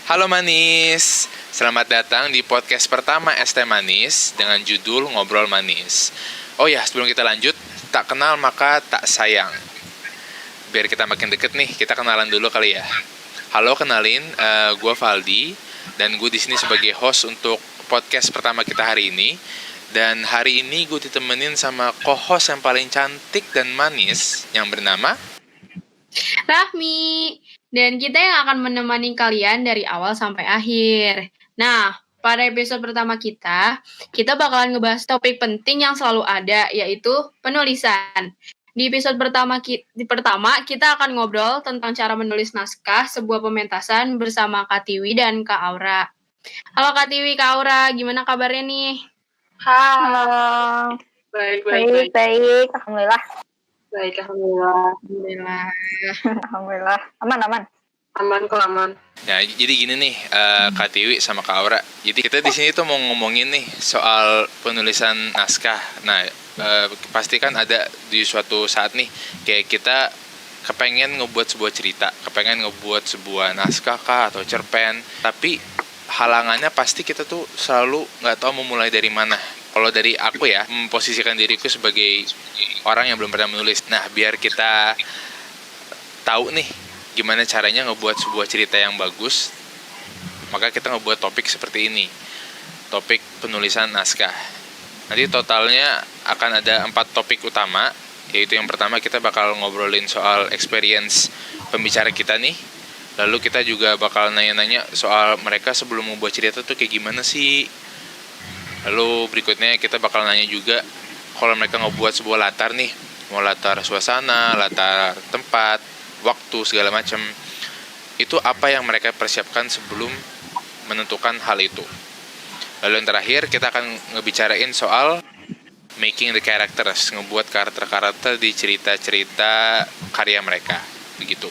Halo manis, selamat datang di podcast pertama ST Manis dengan judul Ngobrol Manis. Oh ya, sebelum kita lanjut, tak kenal maka tak sayang. Biar kita makin deket nih, kita kenalan dulu kali ya. Halo, kenalin, gue Valdi dan gue di sini sebagai host untuk podcast pertama kita hari ini. Dan hari ini gue ditemenin sama co-host yang paling cantik dan manis yang bernama Rahmi. Dan kita yang akan menemani kalian dari awal sampai akhir. Nah, pada episode pertama kita bakalan ngebahas topik penting yang selalu ada, yaitu penulisan. Di episode pertama kita akan ngobrol tentang cara menulis naskah sebuah pementasan bersama Kak Tiwi dan Kak Aura. Halo Kak Tiwi, Kak Aura, gimana kabarnya nih? Halo. Baik. Alhamdulillah. Baik, alhamdulillah. Alhamdulillah. Aman. Nah, jadi gini nih, Kak Tiwi sama Kak Aura. Jadi kita di sini tuh mau ngomongin nih soal penulisan naskah. Nah, pasti kan ada di suatu saat nih, kayak kita kepengen ngebuat sebuah cerita, kepengen ngebuat sebuah naskah kah atau cerpen. Tapi halangannya pasti kita tuh selalu nggak tahu mau mulai dari mana. Kalau dari aku ya, memposisikan diriku sebagai orang yang belum pernah menulis. Nah, biar kita tahu nih gimana caranya ngebuat sebuah cerita yang bagus, maka kita ngebuat topik seperti ini, topik penulisan naskah. Nanti totalnya akan ada 4 topik utama, yaitu yang pertama kita bakal ngobrolin soal experience pembicara kita nih. Lalu kita juga bakal nanya-nanya soal mereka sebelum membuat cerita tuh kayak gimana sih. Lalu berikutnya kita bakal nanya juga kalau mereka ngebuat sebuah latar nih, mau latar suasana, latar tempat, waktu, segala macam, itu apa yang mereka persiapkan sebelum menentukan hal itu. Lalu yang terakhir kita akan ngebicarain soal making the characters, ngebuat karakter-karakter di cerita-cerita karya mereka, begitu.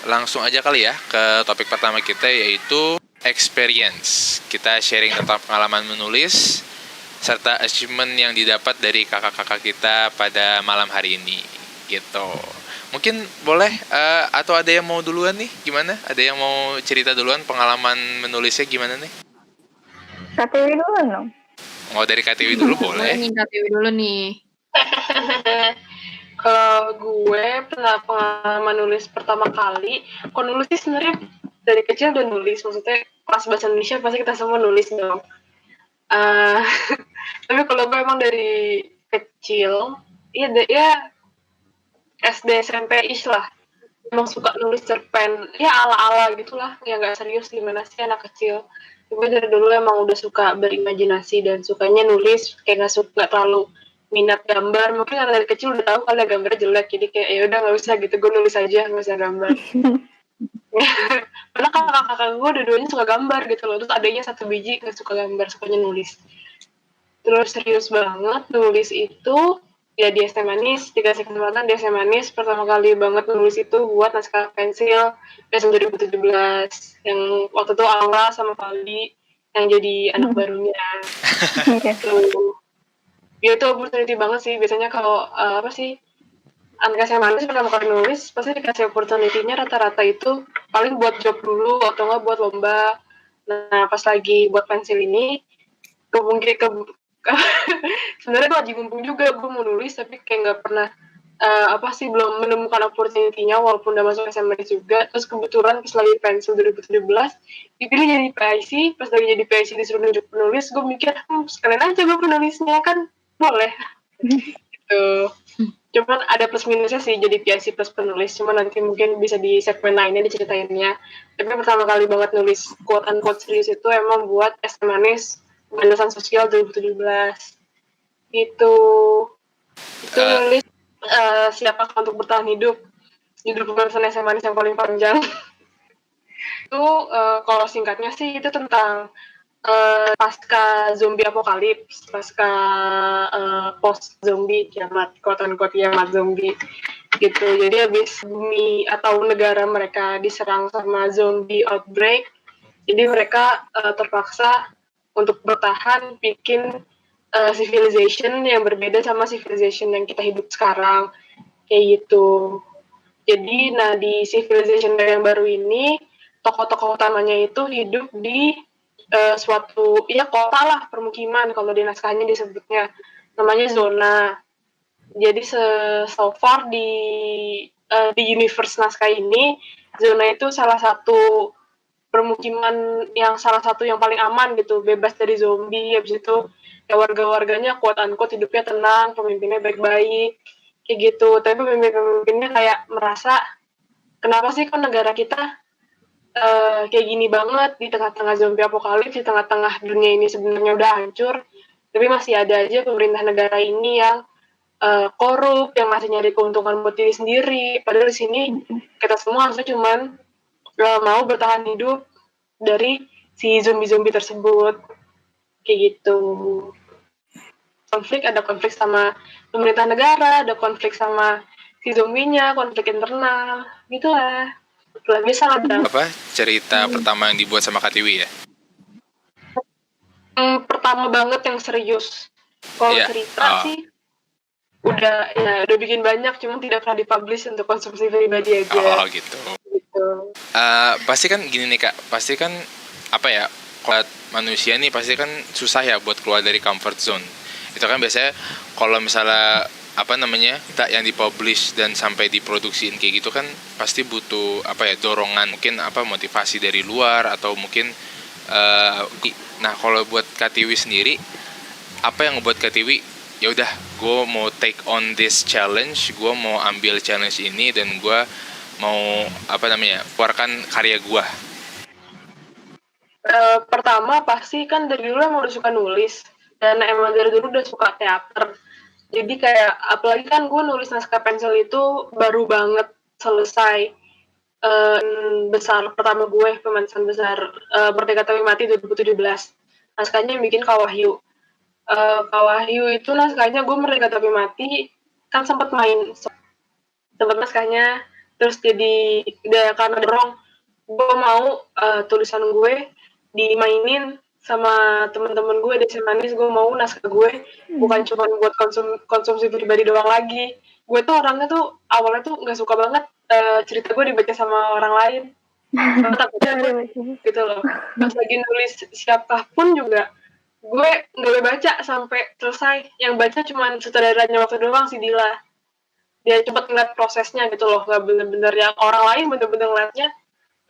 Langsung aja kali ya ke topik pertama kita, yaitu experience. Kita sharing tentang pengalaman menulis serta achievement yang didapat dari kakak-kakak kita pada malam hari ini, gitu. Mungkin boleh, atau ada yang mau duluan nih, gimana? Ada yang mau cerita duluan pengalaman menulisnya gimana nih? KTW dulu dong. Mau dari KTW dulu boleh. KTW dulu nih. Kalau gue pernah pengalaman nulis pertama kali, kalau nulis sih sebenarnya dari kecil udah nulis, maksudnya pas bahasa Indonesia pasti kita semua nulis dong. Tapi kalau gue emang dari kecil, ya SD SMP-ish lah, emang suka nulis cerpen, ya ala-ala gitulah, ya nggak serius gimana sih anak kecil. Gue dari dulu emang udah suka berimajinasi dan sukanya nulis, kayak nggak terlalu minat gambar. Mungkin karena dari kecil udah tahu kalau gambarnya jelek, jadi kayak ya udah nggak usah gitu, gue nulis aja, nggak usah gambar. Padahal kakak-kakak gue dua-duanya suka gambar gitu loh, terus adanya satu biji nggak suka gambar, sukanya nulis. Terus serius banget nulis itu ya di ST Manis, dikasih kesempatan di ST Manis, pertama kali banget nulis itu buat naskah pensil tahun 2017 yang waktu itu Aura sama Valdi yang jadi anak barunya. Ya itu opportunity banget sih. Biasanya kalau anak SMA Manis pertama kali nulis pasti dikasih opportunity-nya rata-rata itu paling buat job dulu atau nggak buat lomba. Nah pas lagi buat pensil ini sebenarnya gue lagi mumpung juga gue mau nulis tapi kayak nggak pernah belum menemukan opportunity-nya walaupun udah masuk SMA juga. Terus kebetulan pas lagi pensil 2017 dipilih jadi PIC. Pas lagi jadi PIC disuruh nunjuk penulis, gue mikir sekalian aja gue penulisnya kan boleh gitu. Cuman ada plus minusnya sih jadi PIC plus penulis, cuman nanti mungkin bisa di segmen lainnya diceritainnya. Tapi pertama kali banget nulis quote unquote serius itu emang buat ST Manis Pendasan Sosial 2017 itu nulis siapa untuk bertahan hidup, judul pembahasan ST Manis yang paling panjang. Itu kalau singkatnya sih itu tentang pasca zombie apokalips, pasca post zombie kiamat, quote-unquote kiamat zombie gitu. Jadi habis bumi atau negara mereka diserang sama zombie outbreak, jadi mereka terpaksa untuk bertahan bikin civilization yang berbeda sama civilization yang kita hidup sekarang kayak gitu. Jadi di civilization yang baru ini tokoh-tokoh utamanya itu hidup di suatu kota lah, permukiman kalau di naskahnya disebutnya namanya zona. Jadi so far di universe naskah ini, zona itu salah satu permukiman salah satu yang paling aman gitu, bebas dari zombie. Habis itu ya warga-warganya quote unquote hidupnya tenang, pemimpinnya baik-baik kayak gitu. Tapi pemimpin-pemimpinnya kayak merasa kenapa sih kok negara kita kayak gini banget di tengah-tengah zombie apokalips, di tengah-tengah dunia ini sebenarnya udah hancur, tapi masih ada aja pemerintah negara ini yang korup, yang masih nyari keuntungan buat diri sendiri. Padahal di sini kita semua harusnya cuman mau bertahan hidup dari si zombie-zombie tersebut kayak gitu. Ada konflik sama pemerintah negara, ada konflik sama si zombinya, konflik internal gitulah. Bisa ada Apa cerita pertama yang dibuat sama Katiwi ya? Pertama banget yang serius. Kalau cerita sih udah bikin banyak, cuma tidak pernah dipublish untuk konsumsi pribadi aja. Gitu. Pasti kan gini nih Kak, pasti kan apa ya, kalau manusia nih pasti kan susah ya buat keluar dari comfort zone. Itu kan biasanya kalau misalnya tak yang dipublish dan sampai diproduksiin kayak gitu kan pasti butuh dorongan, mungkin motivasi dari luar atau mungkin nah kalau buat Katiwi sendiri, apa yang ngebuat Katiwi ya udah gue mau take on this challenge, gue mau ambil challenge ini dan gue mau keluarkan karya gue? Pertama pasti kan dari dulu emang udah suka nulis dan emang dari dulu udah suka teater. Jadi kayak apalagi kan gue nulis naskah pensil itu baru banget selesai besar pertama gue, pementasan besar Merdeka Tapi Mati 2017. Naskahnya yang bikin Kak Wahyu. Kak Wahyu itu naskahnya gue Merdeka Tapi Mati kan sempat naskahnya, terus jadi karena dorong gue mau tulisan gue dimainin sama teman-teman gue di Semanis. Gue mau naskah gue bukan cuma buat konsumsi pribadi doang lagi. Gue tuh orangnya tuh awalnya tuh nggak suka banget cerita gue dibaca sama orang lain. Takutnya gitu loh. Pas lagi nulis siapapun juga gue nggak boleh baca sampai selesai. Yang baca cuma sutradaranya waktu doang, si Dila. Dia cepet ngeliat prosesnya gitu loh, nggak bener-bener yang orang lain bener-bener ngeliatnya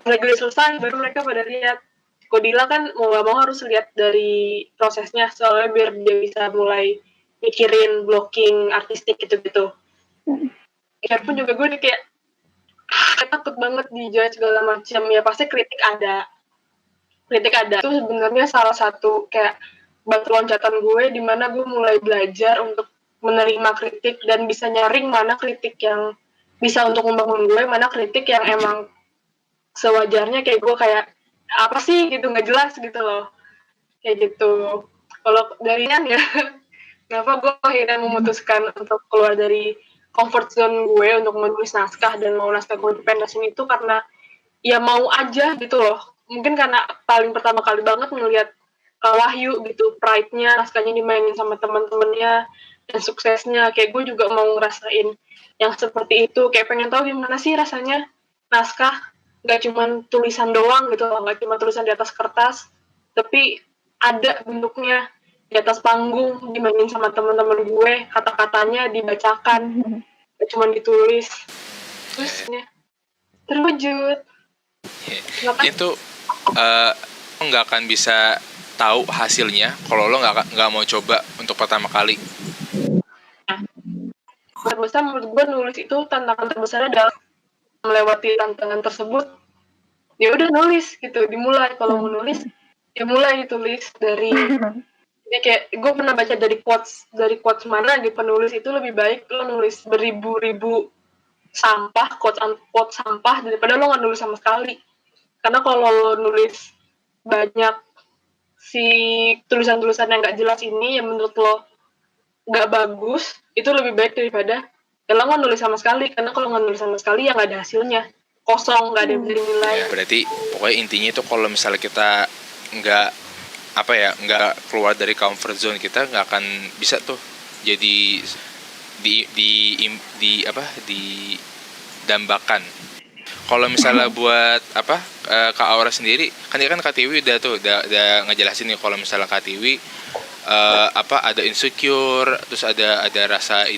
lagi selesai baru mereka pada lihat. Kodila kan mau gak mau harus lihat dari prosesnya, soalnya biar dia bisa mulai mikirin blocking artistik gitu-gitu. Ya pun juga gue kayak takut banget dijudge segala macam. Ya pasti kritik ada itu sebenarnya salah satu kayak batu loncatan gue, di mana gue mulai belajar untuk menerima kritik dan bisa nyaring mana kritik yang bisa untuk membangun gue, mana kritik yang emang sewajarnya kayak gue kayak apa sih gitu, nggak jelas gitu loh kayak gitu. Kalau dari ya kenapa gue akhirnya memutuskan untuk keluar dari comfort zone gue untuk menulis naskah dan mau naskah gue dipendasin itu karena ya mau aja gitu loh. Mungkin karena paling pertama kali banget ngelihat Wahyu gitu, pride-nya, naskahnya dimainin sama teman-temannya dan suksesnya. Kayak gue juga mau ngerasain yang seperti itu, kayak pengen tahu gimana sih rasanya naskah nggak cuma tulisan doang gitu loh, nggak cuma tulisan di atas kertas, tapi ada bentuknya di atas panggung, dimainin sama teman-teman gue, kata-katanya dibacakan, nggak cuma ditulis. Terus terwujud. Itu nggak akan bisa tahu hasilnya kalau lo nggak mau coba untuk pertama kali. Terbesar menurut gue nulis itu tantangan terbesarnya adalah melewati tantangan tersebut. Ya udah nulis gitu, dimulai. Kalau mau nulis ya mulai ditulis dari jadi kayak gue pernah baca dari quotes mana di penulis itu lebih baik lo nulis beribu-ribu sampah, quote sampah daripada lo nggak nulis sama sekali. Karena kalau lo nulis banyak si tulisan-tulisan yang nggak jelas ini yang menurut lo nggak bagus, itu lebih baik daripada lo nggak nulis sama sekali. Karena kalau nggak nulis sama sekali ya nggak ada hasilnya, kosong, nggak ada yang bisa dinilai. Ya, berarti pokoknya intinya itu kalau misalnya kita nggak keluar dari comfort zone, kita nggak akan bisa tuh didambakan Kalau misalnya buat Kak Aura sendiri, kan dia kan Kak Tiwi udah ngejelasin nih kalau misalnya Kak Tiwi ada insecure, terus ada rasa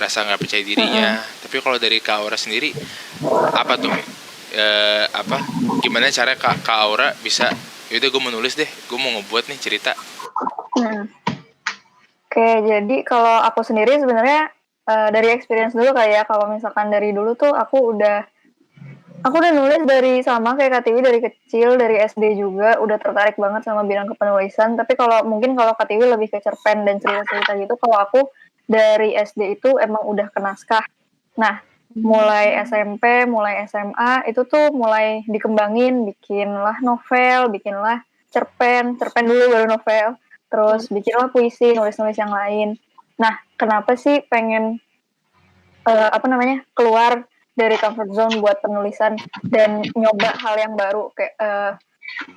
rasa nggak percaya dirinya. Tapi kalau dari Kak Aura sendiri apa tuh? Gimana cara Kak Aura bisa yaudah gue mau nulis deh, gue mau ngebuat nih cerita. Oke, jadi kalau aku sendiri sebenarnya dari experience dulu kayak kalau misalkan dari dulu tuh aku udah nulis dari sama kayak Kak Tiwi dari kecil, dari SD juga udah tertarik banget sama bidang kepenulisan. Tapi kalau Kak Tiwi lebih ke cerpen dan cerita-cerita gitu. Kalau aku dari SD itu emang udah ke naskah. Nah, mulai SMP, mulai SMA itu tuh mulai dikembangin, bikinlah novel, bikinlah cerpen dulu baru novel. Terus bikinlah puisi, nulis-nulis yang lain. Nah, kenapa sih pengen keluar dari comfort zone buat penulisan dan nyoba hal yang baru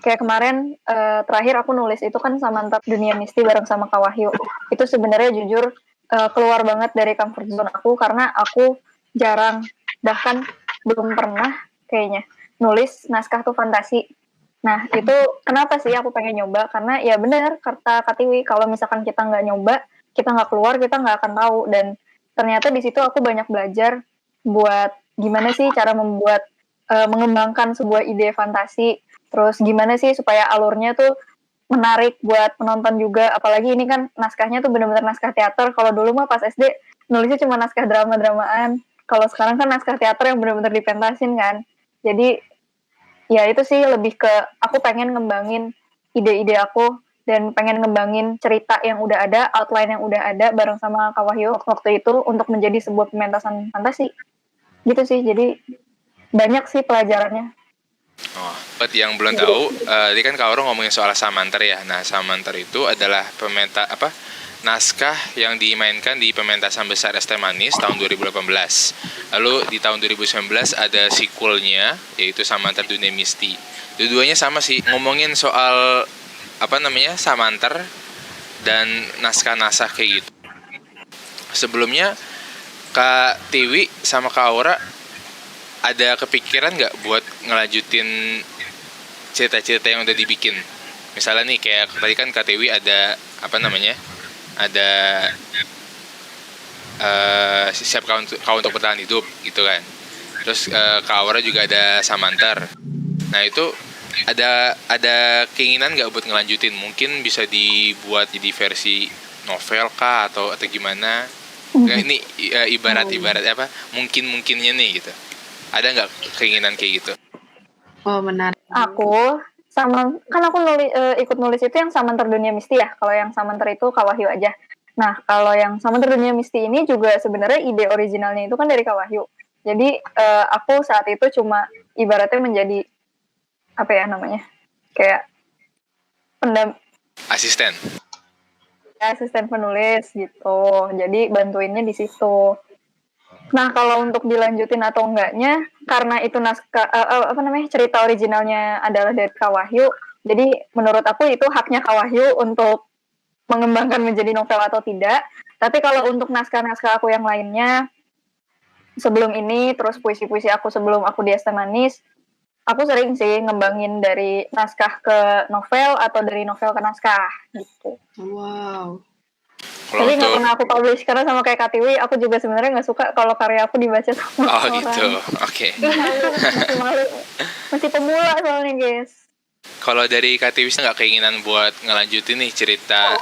kayak kemarin terakhir aku nulis itu kan Samantha Dunia Misti bareng sama Kak Wahyu. Itu sebenarnya jujur keluar banget dari comfort zone aku karena aku jarang, bahkan belum pernah kayaknya nulis naskah tuh fantasi. Nah itu kenapa sih aku pengen nyoba, karena ya benar kata Kak Tiwi, kalau misalkan kita nggak nyoba, kita nggak keluar, kita nggak akan tahu. Dan ternyata di situ aku banyak belajar buat gimana sih cara membuat mengembangkan sebuah ide fantasi, terus gimana sih supaya alurnya tuh menarik buat penonton juga. Apalagi ini kan naskahnya tuh benar-benar naskah teater. Kalau dulu mah pas SD nulisnya cuma naskah drama-dramaan. Kalau sekarang kan naskah teater yang benar-benar dipentasin kan. Jadi ya itu sih lebih ke aku pengen ngembangin ide-ide aku dan pengen ngembangin cerita yang udah ada, outline yang udah ada bareng sama Kak Wahyu waktu itu untuk menjadi sebuah pementasan fantasi. Gitu sih, jadi banyak sih pelajarannya. Oh, buat yang belum tahu, tadi kan Kak Aura ngomongin soal Samantar ya. Nah, Samantar itu adalah naskah yang dimainkan di pementasan besar Es Teh Manis tahun 2018. Lalu di tahun 2019 ada sequelnya, yaitu Samantar Dunia Misti. Dua-duanya sama sih, ngomongin soal Samantar dan naskah-naskah kayak gitu. Sebelumnya Kak Tiwi sama Kak Aura ada kepikiran nggak buat ngelanjutin cerita-cerita yang udah dibikin? Misalnya nih kayak tadi kan Kak Tiwi ada siap kau untuk bertahan hidup gitu kan. Terus Kak Aura juga ada Samantar. Nah itu ada keinginan nggak buat ngelanjutin? Mungkin bisa dibuat jadi versi novel kah atau gimana? Ini ibarat mungkinnya nih gitu. Ada nggak keinginan kayak gitu? Oh, menarik. Aku ikut nulis itu yang Samantar Dunia Misti ya. Kalau yang Samantar itu Kak Wahyu aja. Nah, kalau yang Samantar Dunia Misti ini juga sebenarnya ide originalnya itu kan dari Kak Wahyu. Jadi aku saat itu cuma ibaratnya menjadi kayak asisten penulis gitu. Jadi bantuinnya di situ. Nah, kalau untuk dilanjutin atau enggaknya, karena itu naskah cerita originalnya adalah dari Kak Wahyu. Jadi menurut aku itu haknya Kak Wahyu untuk mengembangkan menjadi novel atau tidak. Tapi kalau untuk naskah-naskah aku yang lainnya sebelum ini, terus puisi-puisi aku sebelum aku di Es Teh Manis, aku sering sih ngembangin dari naskah ke novel atau dari novel ke naskah gitu. Wow. Tapi nggak pernah aku publish karena sama kayak Kak Tiwi, aku juga sebenarnya nggak suka kalau karya aku dibaca sama orang. Oh gitu, oke. Masih pemula soalnya guys. Kalau dari Kak Tiwi nggak keinginan buat ngelanjutin nih cerita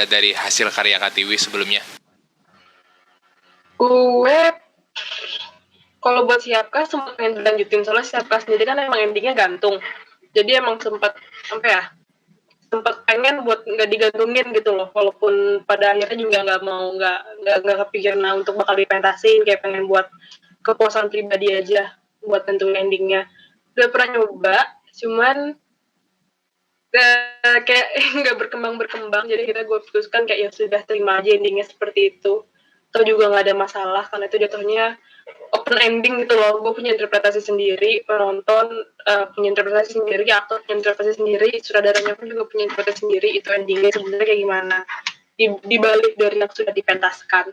dari hasil karya Kak Tiwi sebelumnya? Gue kalau buat Siapkah sempat pengen dilanjutin, soalnya Siapkah sendiri kan emang endingnya gantung. Jadi emang sempat pengen buat nggak digantungin gitu loh, walaupun pada akhirnya juga nggak kepikiran untuk bakal dipentasin, kayak pengen buat kepuasan pribadi aja buat tentuin endingnya. Udah pernah nyoba, cuman kayak nggak berkembang, jadi gue putuskan kayak ya sudah, terima aja endingnya seperti itu. Atau juga nggak ada masalah karena itu jatuhnya open ending gitu loh. Gue punya interpretasi sendiri, penonton punya interpretasi sendiri, aktor punya interpretasi sendiri, sutradaranya pun juga punya interpretasi sendiri, itu endingnya sebenarnya kayak gimana di balik dari yang sudah dipentaskan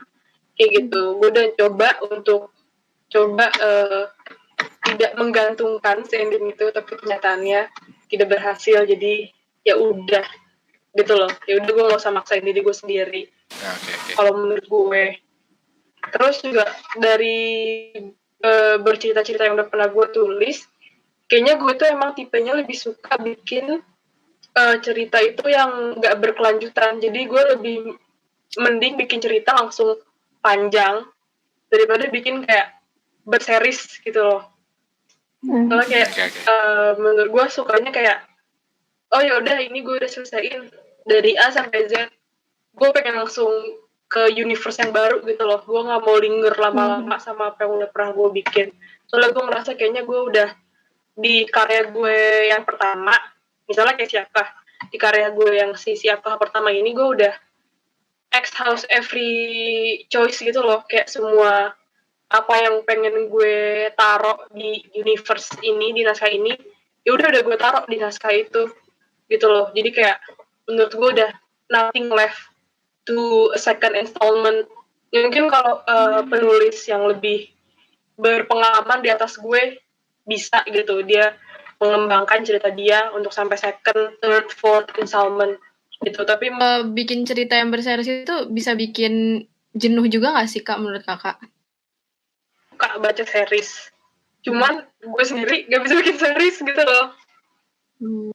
kayak gitu. Gue udah coba tidak menggantungkan si ending itu, tapi kenyataannya tidak berhasil. Jadi ya udah gitu loh, ya udah gue nggak usah maksain diri gue sendiri Nah, oke. kalau menurut gue. Terus juga dari bercerita-cerita yang udah pernah gue tulis, kayaknya gue tuh emang tipenya lebih suka bikin cerita itu yang nggak berkelanjutan. Jadi gue lebih mending bikin cerita langsung panjang daripada bikin kayak berseries gitu loh. Soalnya kayak Oke. menurut gue sukanya kayak, oh ya udah ini gue udah selesaiin dari A sampai Z, gue pengen langsung ke universe yang baru gitu loh. Gue nggak mau linger lama-lama sama apa yang udah pernah gue bikin. Soalnya gue ngerasa kayaknya gue udah di karya gue yang pertama, misalnya kayak siapa, di karya gue yang siapa pertama ini gue udah exhaust every choice gitu loh, kayak semua apa yang pengen gue taruh di universe ini, di naskah ini, ya udah gue taruh di naskah itu gitu loh. Jadi kayak menurut gue udah nothing left to a second installment. Ya, mungkin kalau penulis yang lebih berpengalaman di atas gue bisa gitu, dia mengembangkan cerita dia untuk sampai second, third, fourth installment gitu. Tapi Bikin cerita yang berseries itu bisa bikin jenuh juga nggak sih Kak menurut Kakak? suka baca series, cuman gue sendiri gak bisa bikin series gitu loh.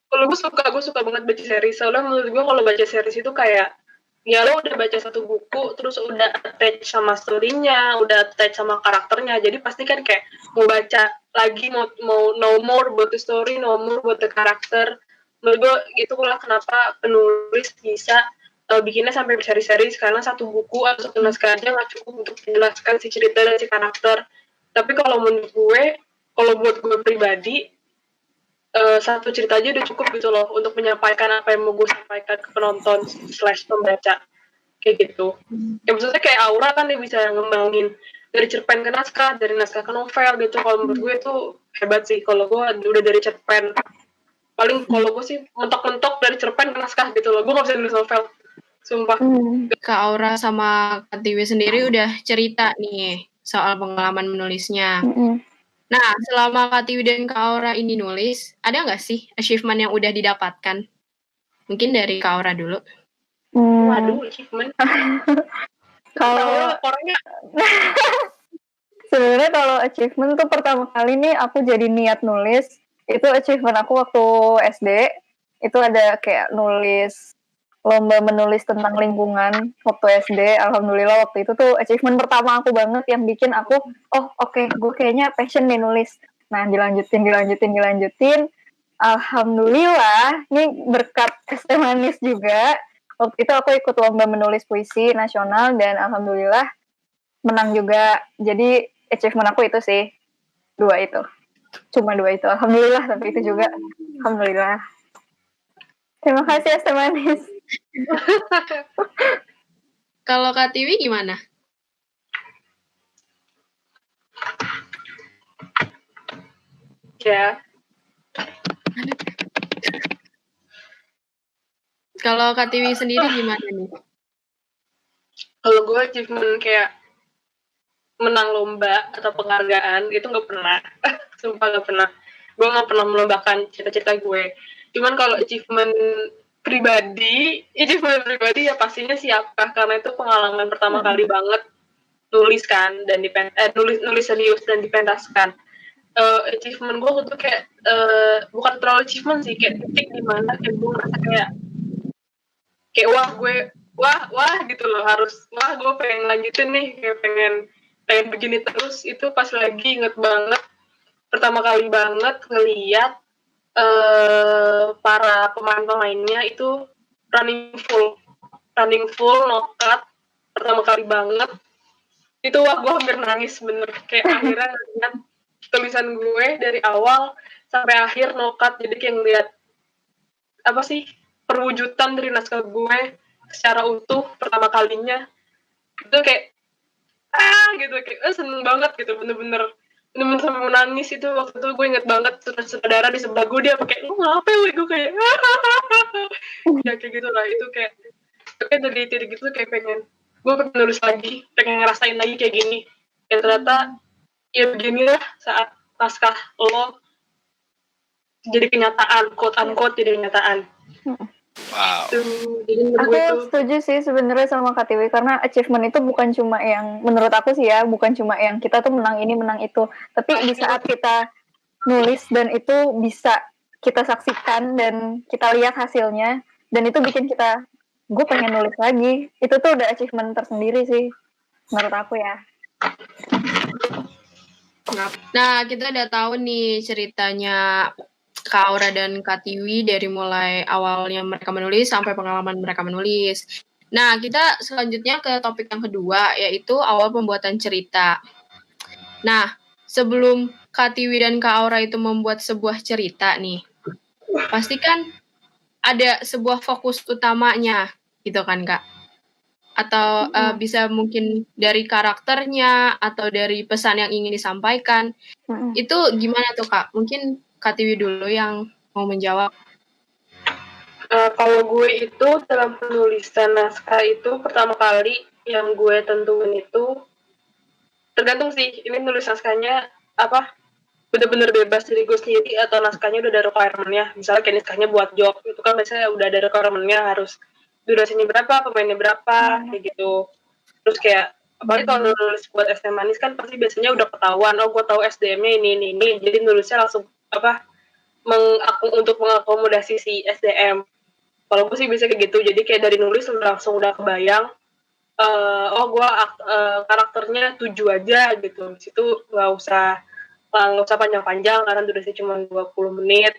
Kalau gue suka banget baca series, soalnya menurut gue kalau baca series itu kayak, ya lo udah baca satu buku, terus udah attach sama story-nya, udah attach sama karakternya, jadi pasti kan kayak mau baca lagi, mau know more about the story, know more about the karakter. Menurut gue itulah kenapa penulis bisa bikinnya sampai berseri-seri, karena satu buku atau satu naskah aja nggak cukup untuk menjelaskan si cerita dan si karakter. Tapi kalau menurut gue, kalau buat gue pribadi, satu cerita aja udah cukup gitu loh untuk menyampaikan apa yang mau gue sampaikan ke penonton / pembaca kayak gitu. Ya maksudnya kayak Aura kan dia bisa ngembangin dari cerpen ke naskah, dari naskah ke novel gitu. Kalau menurut gue itu hebat sih. Kalau gue udah dari cerpen, paling kalau gue sih mentok-mentok dari cerpen ke naskah gitu loh. Gue gak bisa nulis novel, sumpah. Kak Aura sama Kak Tiwi sendiri udah cerita nih soal pengalaman menulisnya. Nah, selama Kak Tiwi dan Kak Aura ini nulis, ada nggak sih achievement yang udah didapatkan? Mungkin dari Kak Aura dulu. Waduh, achievement. Kalau orangnya sebenarnya kalau achievement tuh pertama kali nih aku jadi niat nulis, itu achievement aku waktu SD. Itu ada kayak nulis lomba menulis tentang lingkungan waktu SD. Alhamdulillah waktu itu tuh achievement pertama aku banget yang bikin aku, oh oke, gue kayaknya passion nih nulis. Nah dilanjutin. Alhamdulillah, ini berkat ST Manis juga. Waktu itu aku ikut lomba menulis puisi nasional dan alhamdulillah menang juga. Jadi achievement aku itu sih, cuma dua itu. Alhamdulillah, tapi itu juga alhamdulillah. Terima kasih ST Manis. Kalau Kak Tiwi gimana? ya Kalau Kak Tiwi sendiri gimana nih? kalau gue achievement kayak menang lomba atau penghargaan itu nggak pernah. Sumpah nggak pernah. Gue nggak pernah melombakan cita-cita gue. Cuman kalau achievement pribadi ya pastinya siapa, karena itu pengalaman pertama kali banget nulis kan, dan nulis serius dan dipentaskan. Achievement gue tuh kayak bukan terlalu achievement sih, kayak titik di mana kayak gue ngerasa kayak wah gitu loh, gue pengen lanjutin nih, kayak pengen begini terus. Itu pas lagi inget banget pertama kali banget ngeliat para pemain-pemainnya itu running full nokat pertama kali banget. Itu wah, gue hampir nangis bener, kayak akhirnya ngeliat tulisan gue dari awal sampai akhir nokat. Jadi kayak ngeliat apa sih perwujudan dari naskah gue secara utuh pertama kalinya. Itu kayak gitu, kayak seneng banget gitu, bener-bener sampai menangis. Itu waktu itu gue inget banget saudara di sebelah gue, dia pakai lu ngapain, gue kayak ya kayak gitu lah. Itu kayak dari titik gitu kayak gue pengen nulis lagi, pengen ngerasain lagi kayak gini. Dan ternyata ya beginilah saat naskah lo jadi kenyataan, quote unquote jadi kenyataan. Wow. Jadi menurut gue Aku setuju sih sebenarnya sama KTW karena achievement itu bukan cuma yang menurut aku sih ya, bukan cuma yang kita tuh menang ini menang itu, tapi di saat kita nulis dan itu bisa kita saksikan dan kita lihat hasilnya dan itu bikin kita gue pengen nulis lagi, itu tuh udah achievement tersendiri sih menurut aku ya. Nah, kita udah tahu nih ceritanya Kak Aura dan Kak Tiwi dari mulai awalnya mereka menulis sampai pengalaman mereka menulis. Nah, kita selanjutnya ke topik yang kedua, yaitu awal pembuatan cerita. Nah, sebelum Kak Tiwi dan Kak Aura itu membuat sebuah cerita nih, pasti kan ada sebuah fokus utamanya, gitu kan, Kak? Atau bisa mungkin dari karakternya, atau dari pesan yang ingin disampaikan. Itu gimana tuh, Kak? Mungkin Kak Tiwi dulu yang mau menjawab. Kalau gue itu dalam penulisan naskah itu pertama kali yang gue tentuin itu tergantung sih, ini nulis naskahnya apa bener-bener bebas dari gue sendiri atau naskahnya udah ada requirement-nya. Misalnya kayak naskahnya buat job, itu kan biasanya udah ada requirement-nya, harus durasinya berapa, pemainnya berapa, kayak gitu. Terus kayak apalagi kalau nulis buat ST Manis kan pasti biasanya udah ketahuan, oh gue tahu SDM-nya ini, jadi nulisnya langsung apa untuk mengakomodasi si SDM. Kalau gue sih bisa kayak gitu, jadi kayak dari nulis langsung udah kebayang, oh gue karakternya 7 aja gitu, di situ nggak usah panjang-panjang karena durasinya cuma 20 menit.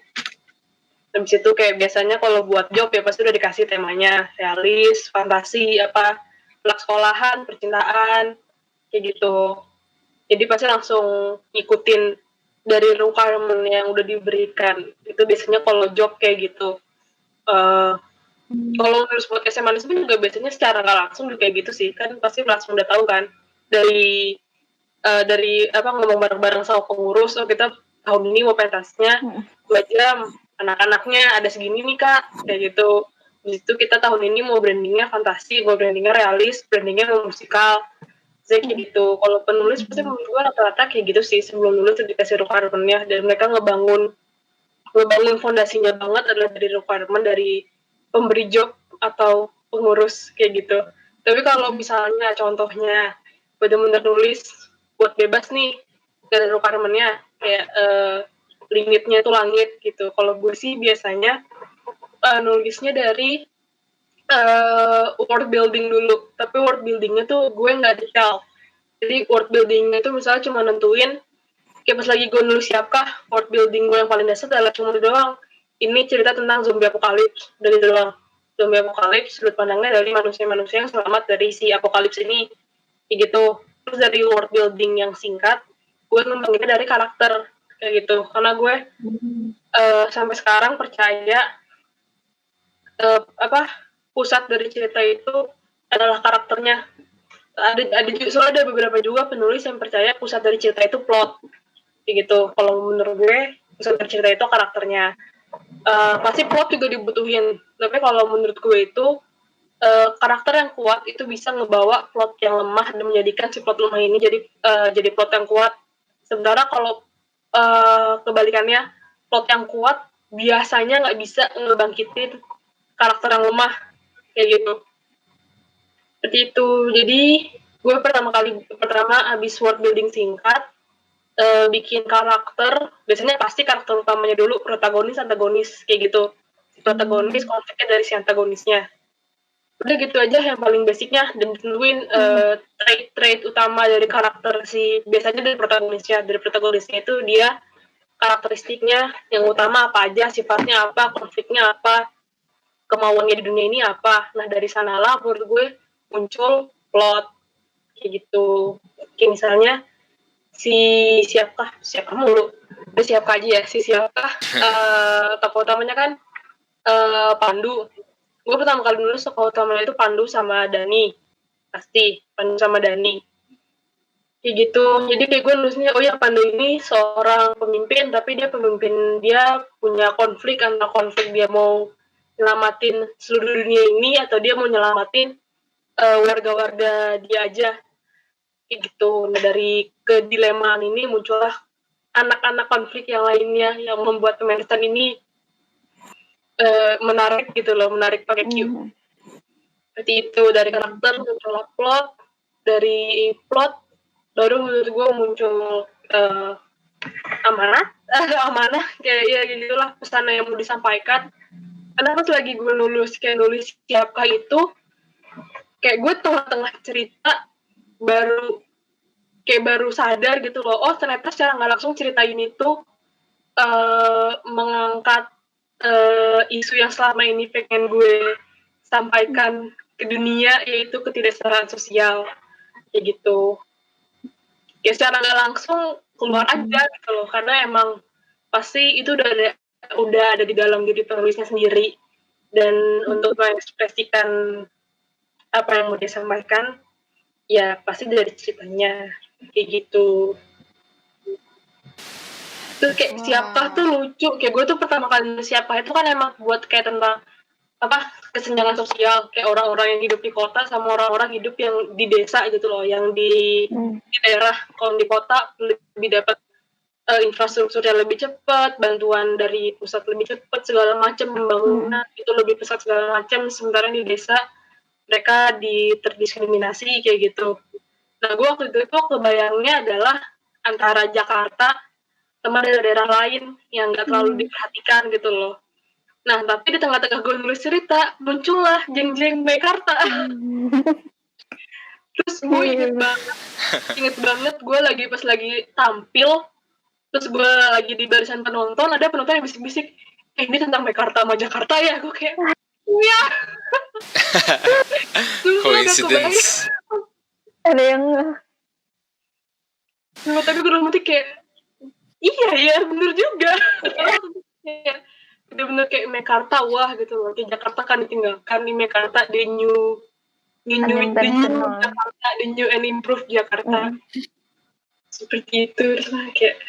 Habis itu kayak biasanya kalau buat job ya pasti udah dikasih temanya, realis, fantasi, apa, anak sekolahan, percintaan, kayak gitu. Jadi pasti langsung ngikutin dari requirement yang udah diberikan. Itu biasanya kalau job kayak gitu. Kalau nulis podcast manis pun juga biasanya secara nggak langsung juga kayak gitu sih, kan pasti langsung udah tahu kan dari apa ngomong bareng-bareng sama pengurus, oh kita tahun ini mau pentasnya 2 jam, anak-anaknya ada segini nih kak, kayak gitu. Di situ kita tahun ini mau brandingnya fantasi, mau brandingnya realis, brandingnya mau musikal, kayak gitu. Kalau penulis pasti menurut gue rata-rata kayak gitu sih, sebelum nulis dikasih requirement-nya, dan mereka ngebangun fondasinya banget adalah dari requirement dari pemberi job atau pengurus kayak gitu. Tapi kalau misalnya contohnya benar-benar nulis buat bebas nih, gak ada requirement-nya, kayak limitnya itu langit gitu. Kalau gue sih biasanya nulisnya dari world building dulu, tapi world buildingnya tuh gue nggak detail. Jadi world buildingnya itu misalnya cuma nentuin, kayak pas lagi gue nulis siapkah, world building gue yang paling dasar adalah cuma itu doang. Ini cerita tentang zombie apokalips, dari itu doang. Zombie apokalips, sudut pandangnya dari manusia-manusia yang selamat dari si apokalips ini, kayak gitu. Terus dari world building yang singkat, gue ngembanginnya dari karakter, kayak gitu. Karena gue sampai sekarang percaya pusat dari cerita itu adalah karakternya. Ada beberapa juga penulis yang percaya pusat dari cerita itu plot, kayak gitu. Kalau menurut gue pusat dari cerita itu karakternya. Pasti plot juga dibutuhin, tapi kalau menurut gue itu karakter yang kuat itu bisa ngebawa plot yang lemah dan menjadikan si plot lemah ini jadi plot yang kuat. Sementara kalau kebalikannya, plot yang kuat biasanya nggak bisa ngebangkitin karakter yang lemah, kayak gitu. Seperti itu. Jadi gue pertama habis world building singkat, bikin karakter, biasanya pasti karakter utamanya dulu, protagonis, antagonis, kayak gitu. Protagonis, konfliknya dari si antagonisnya. Udah gitu aja yang paling basicnya, dan ditentuin trait utama dari karakter biasanya dari protagonisnya itu dia karakteristiknya yang utama apa aja, sifatnya apa, konfliknya apa, kemauannya di dunia ini apa. Nah dari sanalah menurut gue muncul plot, kayak gitu. Kayak misalnya siapkah tokoh utamanya kan Pandu. Gue pertama kali nulis tokoh utamanya itu Pandu sama Dani, pasti Pandu sama Dani, kayak gitu. Jadi kayak gue nulisnya, oh ya Pandu ini seorang pemimpin, tapi dia punya konflik, antara konflik dia mau nyelamatin seluruh dunia ini atau dia mau nyelamatin warga-warga dia aja, kayak gitu. Nah dari kedilemaan ini muncullah anak-anak konflik yang lainnya yang membuat penulisan ini menarik gitu loh, menarik pakai Q. Seperti itu, dari karakter muncul plot, dari plot baru menurut gue muncul amanah kayak ya gitulah pesan yang mau disampaikan. Karena pas lagi gue nulis siapkah itu, kayak gue tengah-tengah cerita baru sadar gitu loh, oh ternyata secara nggak langsung cerita ini tuh mengangkat isu yang selama ini pengen gue sampaikan ke dunia, yaitu ketidaksetaraan sosial kayak gitu. Ya secara nggak langsung keluar aja gitu loh, karena emang pasti itu udah ada di dalam diri penulisnya sendiri, dan untuk mengekspresikan apa yang mau disampaikan ya pasti dari ceritanya kayak gitu. Terus kayak siapa tuh lucu, kayak gue tuh pertama kali siapa itu kan emang buat kayak tentang kesenjangan sosial, kayak orang-orang yang hidup di kota sama orang-orang hidup yang di desa gitu loh, yang di daerah. Kalau di kota lebih dapat infrastruktur yang lebih cepat, bantuan dari pusat lebih cepat, segala macam pembangunan itu lebih pesat segala macam, sementara di desa mereka terdiskriminasi kayak gitu. Nah gue waktu itu kebayangnya adalah antara Jakarta sama daerah-daerah lain yang nggak terlalu diperhatikan gitu loh. Nah, tapi di tengah-tengah gue nulis cerita, muncullah Jeng-Jeng Mekarta. Terus gue inget banget gue pas lagi tampil, terus gue lagi di barisan penonton, ada penonton yang bisik-bisik, ini tentang Mekarta sama Jakarta ya? Gue kayak, iya. Coincidence. Ada yang tapi gue nanti kayak, iya ya, bener juga. Bener-bener kayak Mekarta, wah gitu loh. Kayak Jakarta kan ditinggalkan, di Mekarta the new Jakarta, the new and improved Jakarta. Seperti itu, terus kayak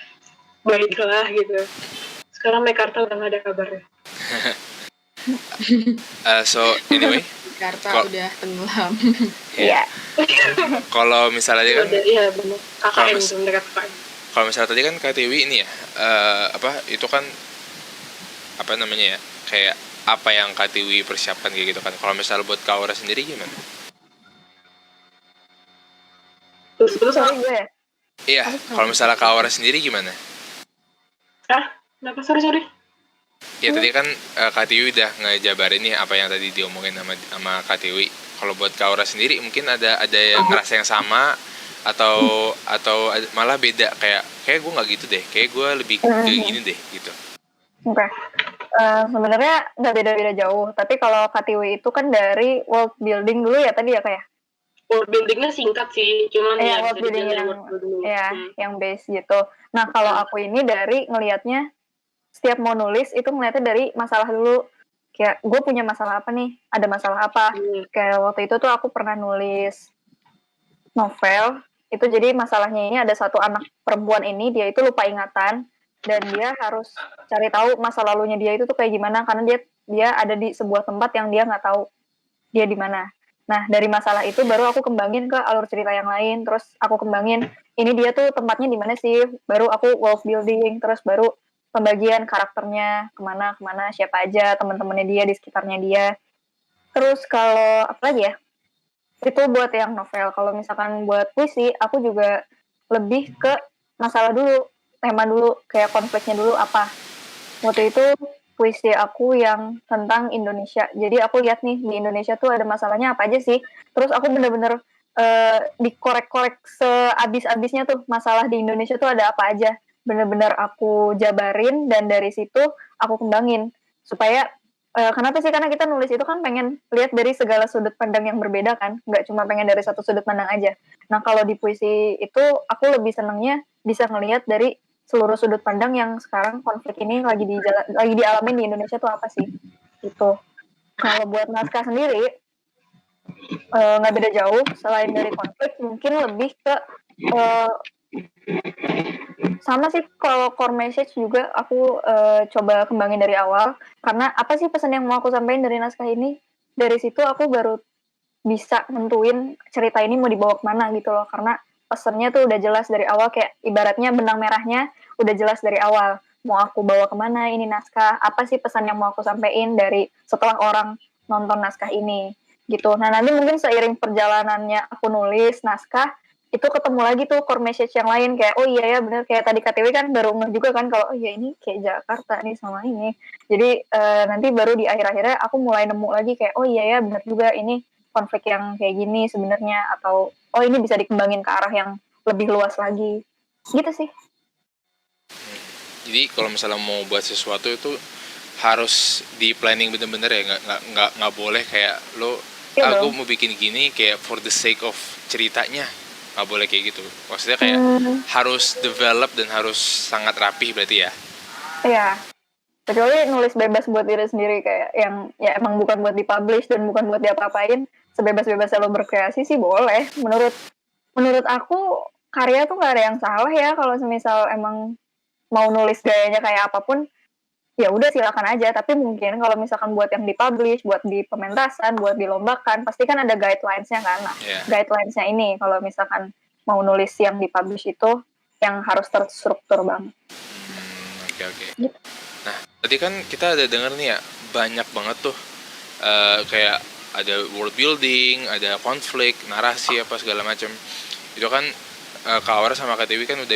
baiklah gitu. Sekarang Mekarta udah gak ada kabarnya. So anyway, Jakarta udah tenggelam. Iya. kalau misalnya kan Iya bener, KKN itu, mereka KKN. kalau misalnya tadi kan KTW ini ya, itu kan apa namanya ya, kayak apa yang KTW persiapkan kayak gitu kan. Kalau misalnya buat Kaura sendiri gimana? Terus Sorry gue ya. Iya, kalau misalnya Kaura sendiri gimana? Kenapa sorry? Ya tadi kan KTW udah ngejabarin nih apa yang tadi diomongin sama KTW. Kalau buat Kaura sendiri mungkin ada yang ngerasa yang sama atau malah beda, kayak gue nggak gitu deh, kayak gue lebih ke gini deh gitu. Oke. Sebenarnya nggak beda-beda jauh, tapi kalau KTW itu kan dari world building dulu ya tadi ya kayak. World buildingnya singkat sih, cuman ya World building yang base gitu. Nah kalau aku ini dari ngelihatnya setiap mau nulis itu ngeliatnya dari masalah dulu. Kayak gue punya masalah apa nih? Ada masalah apa? Kayak waktu itu tuh aku pernah nulis novel. Itu jadi masalahnya ini ada satu anak perempuan ini, dia itu lupa ingatan. Dan dia harus cari tahu masa lalunya dia itu tuh kayak gimana. Karena dia ada di sebuah tempat yang dia nggak tahu dia di mana. Nah dari masalah itu baru aku kembangin ke alur cerita yang lain. Terus aku kembangin, ini dia tuh tempatnya di mana sih? Baru aku world building, terus baru pembagian karakternya kemana, siapa aja teman-temannya dia di sekitarnya dia. Terus kalau apa lagi ya, itu buat yang novel. Kalau misalkan buat puisi, aku juga lebih ke masalah dulu, tema dulu, kayak konfliknya dulu apa. Waktu itu puisi aku yang tentang Indonesia, jadi aku lihat nih di Indonesia tuh ada masalahnya apa aja sih. Terus aku bener-bener dikorek-korek seabis-abisnya tuh masalah di Indonesia tuh ada apa aja. Bener-bener aku jabarin dan dari situ aku kembangin supaya kenapa sih, karena kita nulis itu kan pengen lihat dari segala sudut pandang yang berbeda kan, nggak cuma pengen dari satu sudut pandang aja. Nah kalau di puisi itu aku lebih senangnya bisa ngelihat dari seluruh sudut pandang yang sekarang konflik ini lagi dialamin di Indonesia tuh apa sih itu. Kalau buat naskah sendiri nggak beda jauh, selain dari konflik mungkin lebih ke sama sih. Kalau core message juga aku coba kembangin dari awal, karena apa sih pesan yang mau aku sampaikan dari naskah ini. Dari situ aku baru bisa nentuin cerita ini mau dibawa kemana gitu loh, karena pesennya tuh udah jelas dari awal, kayak ibaratnya benang merahnya udah jelas dari awal. Mau aku bawa kemana ini naskah, apa sih pesan yang mau aku sampein dari setelah orang nonton naskah ini gitu. Nah nanti mungkin seiring perjalanannya aku nulis naskah, itu ketemu lagi tuh core message yang lain, kayak oh iya ya bener, kayak tadi KTW kan baru ngeh juga kan kalau oh iya ini kayak Jakarta nih sama ini. Jadi nanti baru di akhir-akhirnya aku mulai nemu lagi kayak oh iya ya bener juga ini konflik yang kayak gini sebenarnya, atau oh ini bisa dikembangin ke arah yang lebih luas lagi gitu sih. Jadi kalau misalnya mau buat sesuatu itu harus di planning bener-bener ya, nggak boleh kayak lo Iya aku dong. mau bikin gini kayak for the sake of ceritanya, nggak boleh kayak gitu. Maksudnya kayak harus develop dan harus sangat rapih berarti ya. Iya, kecuali nulis bebas buat diri sendiri kayak yang ya emang bukan buat dipublish dan bukan buat diapa-apain, sebebas-bebasnya lo berkreasi sih boleh. Menurut aku karya tuh nggak ada yang salah ya, kalau semisal emang mau nulis gayanya kayak apapun ya udah silakan aja. Tapi mungkin kalau misalkan buat yang dipublish, buat di pementasan, buat dilombakan, pasti kan ada guidelines-nya kan. Nah, Iya. guidelines-nya ini kalau misalkan mau nulis yang dipublish itu yang harus terstruktur banget. Oke. Gitu. Nah, tadi kan kita ada denger nih ya, banyak banget tuh kayak ada world building, ada konflik, narasi apa segala macam. Itu kan Kak Aura sama Kak Dewi kan udah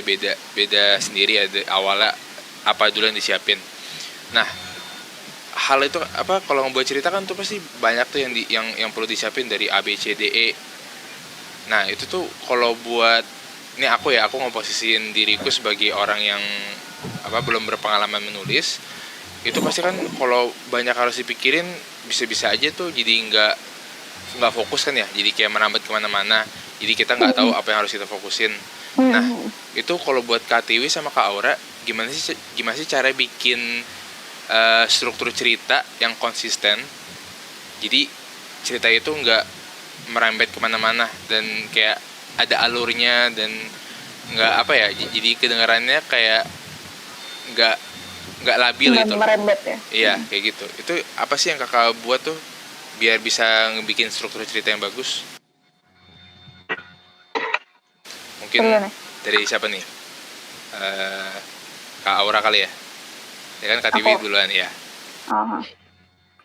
beda sendiri ya awalnya apa dulu yang disiapin. Nah, hal itu apa kalau ngebuat cerita kan tuh pasti banyak tuh yang perlu disiapin dari A B C D E. Nah, itu tuh kalau buat ini aku ngeposisiin diriku sebagai orang yang belum berpengalaman menulis, itu pasti kan kalau banyak harus dipikirin bisa-bisa aja tuh jadi nggak fokus kan ya, jadi kayak merambat kemana-mana, jadi kita nggak tahu apa yang harus kita fokusin. Nah, itu kalau buat Kak Tiwi sama Kak Aura gimana sih cara bikin struktur cerita yang konsisten, jadi cerita itu nggak merembet kemana-mana dan kayak ada alurnya dan nggak jadi kedengarannya kayak nggak labil gitu loh. Merembet ya. Iya kayak gitu. Itu apa sih yang kakak buat tuh biar bisa ngebikin struktur cerita yang bagus? Mungkin dari siapa nih? Kak Aura kali ya? Ya kan Kak Tiwi duluan ya.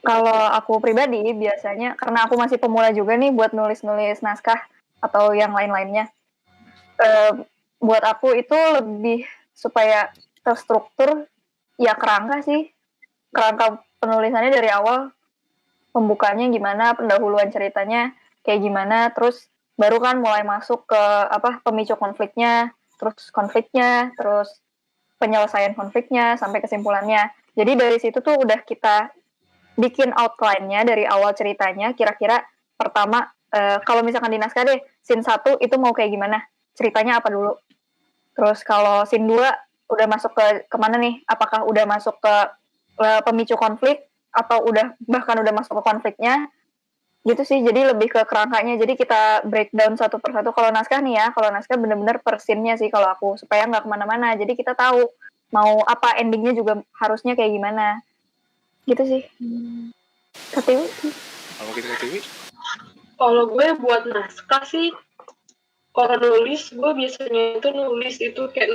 Kalau aku pribadi biasanya karena aku masih pemula juga nih buat nulis-nulis naskah atau yang lain-lainnya. Buat aku itu lebih supaya terstruktur ya kerangka sih. Kerangka penulisannya dari awal, pembukanya gimana, pendahuluan ceritanya kayak gimana, terus baru kan mulai masuk ke pemicu konfliknya, terus penyelesaian konfliknya sampai kesimpulannya. Jadi dari situ tuh udah kita bikin outline-nya dari awal ceritanya, kira-kira pertama kalau misalkan di naskah deh, scene 1 itu mau kayak gimana, ceritanya apa dulu. Terus kalau scene 2 udah masuk ke kemana nih, apakah udah masuk ke pemicu konflik atau bahkan udah masuk ke konfliknya, gitu sih. Jadi lebih ke kerangkanya, jadi kita breakdown satu persatu. Kalau naskah nih ya, kalau naskah bener-bener per scene-nya sih kalau aku, supaya nggak kemana-mana, jadi kita tahu mau apa, endingnya juga harusnya kayak gimana, gitu sih. KTW. Kalau kita Kak Tiwi? Kalau gue buat naskah sih, kalau nulis gue biasanya itu kayak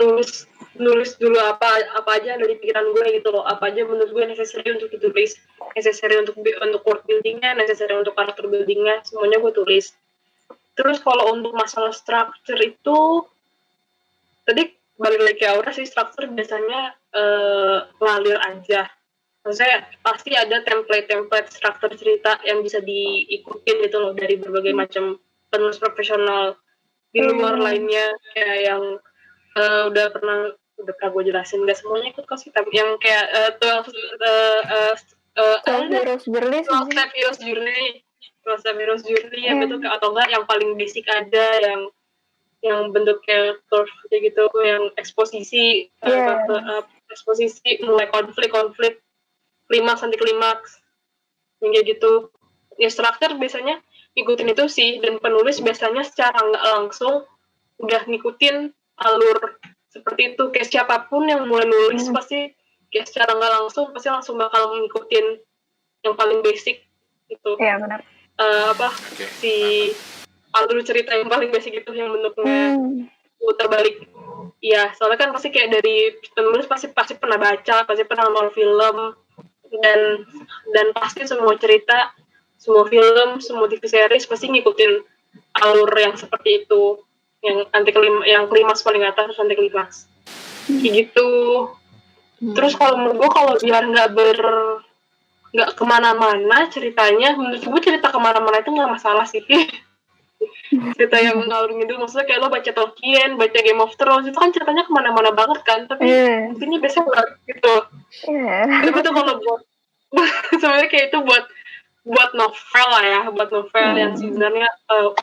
nulis dulu apa aja dari pikiran gue gitu loh, apa aja menurut gue necessary untuk ditulis, necessary untuk word buildingnya, necessary untuk karakter buildingnya, semuanya gue tulis. Terus kalau untuk masalah structure itu tadi balik lagi ke Aura sih, structure biasanya ngalir aja. Maksudnya pasti ada template struktur cerita yang bisa diikutin gitu loh dari berbagai macam penulis profesional di luar lainnya, kayak yang udah pernah gue jelasin, nggak semuanya ikut kasih, tapi yang kayak 12 Heroes Journey yang gitu, atau enggak yang paling basic ada yang bentuknya curve kayak gitu, yang eksposisi eksposisi mulai konflik klimaks anti klimaks yang kayak gitu. Ya struktur biasanya ngikutin itu sih, dan penulis biasanya secara nggak langsung udah ngikutin alur seperti itu. Kayak siapapun yang mulai nulis pasti kayak secara nggak langsung pasti langsung bakal ngikutin yang paling basic gitu. Iya benar. Si alur cerita yang paling basic itu yang bentuknya Hmm. putar balik. Iya, soalnya kan pasti kayak dari penulis pasti pernah baca, pasti pernah nonton film, dan pasti semua cerita, semua film, semua TV series pasti ngikutin alur yang seperti itu, yang yang klimaks paling atas terus anti klimaks. Kayak gitu. Terus kalau menurut gue kalau biar nggak kemana-mana ceritanya, menurut gue cerita kemana-mana itu nggak masalah sih. Cerita yang ngalur ngidul, maksudnya kayak lo baca Tolkien, baca Game of Thrones, itu kan ceritanya kemana-mana banget kan, tapi intinya bestseller gitu. Tapi tuh kalau buat sebenarnya kayak itu buat novel lah ya, buat novel yang sebenarnya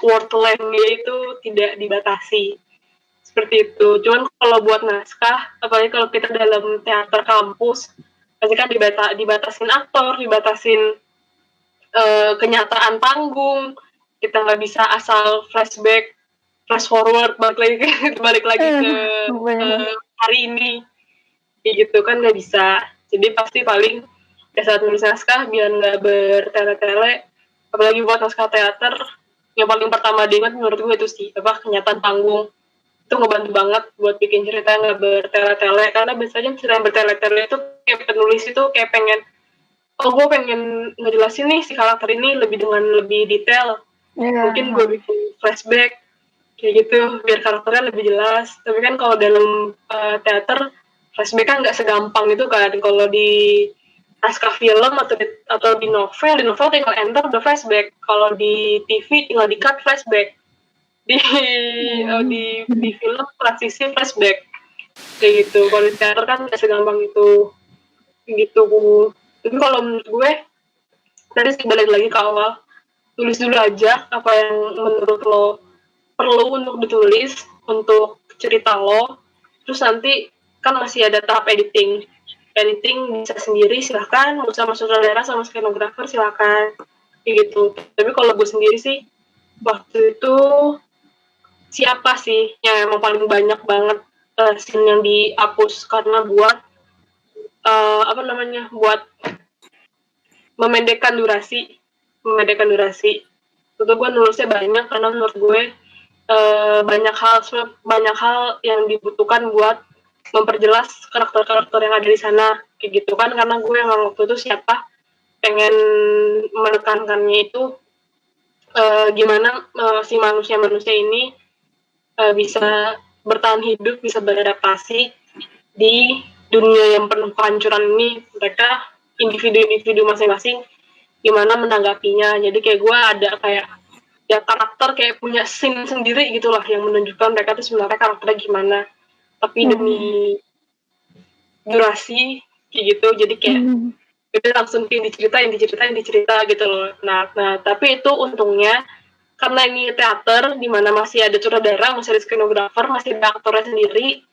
word length-nya itu tidak dibatasi seperti itu. Cuman kalau buat naskah, apalagi kalau kita dalam teater kampus, pasti kan dibatasin aktor, dibatasin kenyataan panggung, kita nggak bisa asal flashback, flash forward, balik lagi ke hari ini, kayak gitu kan nggak bisa. Jadi pasti paling saat nulis naskah biar nggak bertele-tele, apalagi buat naskah teater, yang paling pertama diingat menurut gue itu sih kenyataan panggung. Itu ngebantu banget buat bikin cerita yang nggak bertele-tele, karena biasanya cerita yang bertele-tele itu kayak penulis itu kayak gue pengen ngejelasin nih si karakter ini dengan lebih detail, mungkin gue bikin flashback kayak gitu biar karakternya lebih jelas. Tapi kan kalau dalam teater flashback kan nggak segampang itu kan. Kalau di naskah film atau di novel tinggal enter udah flashback. Kalau di TV tinggal di cut flashback. Di film transisi flashback kayak gitu. Kalau di teater kan nggak segampang itu gitu. Tapi kalau menurut gue tadi sih balik lagi ke awal, tulis dulu aja apa yang menurut lo perlu untuk ditulis untuk cerita lo. Terus nanti kan masih ada tahap editing bisa sendiri silahkan, mau sama sutradara sama scenografer silahkan kayak gitu. Tapi kalau gue sendiri sih waktu itu siapa sih yang emang paling banyak banget scene yang dihapus karena buat buat memendekkan durasi. Itu gue nulisnya banyak karena menurut gue banyak hal yang dibutuhkan buat memperjelas karakter-karakter yang ada di sana kayak gitu kan, karena gue emang waktu itu pengen menekankannya itu gimana si manusia ini bisa bertahan hidup, bisa beradaptasi di dunia yang penuh kehancuran ini. Mereka individu masing-masing gimana menanggapinya. Jadi kayak gue ada kayak ya karakter kayak punya scene sendiri gitulah yang menunjukkan mereka tuh sebenarnya karakternya gimana, tapi demi durasi kayak gitu. Jadi kayak udah langsung diceritain gitu loh. Nah tapi itu untungnya karena ini teater di mana masih ada sutradara, masih ada scenografer, masih ada aktornya sendiri.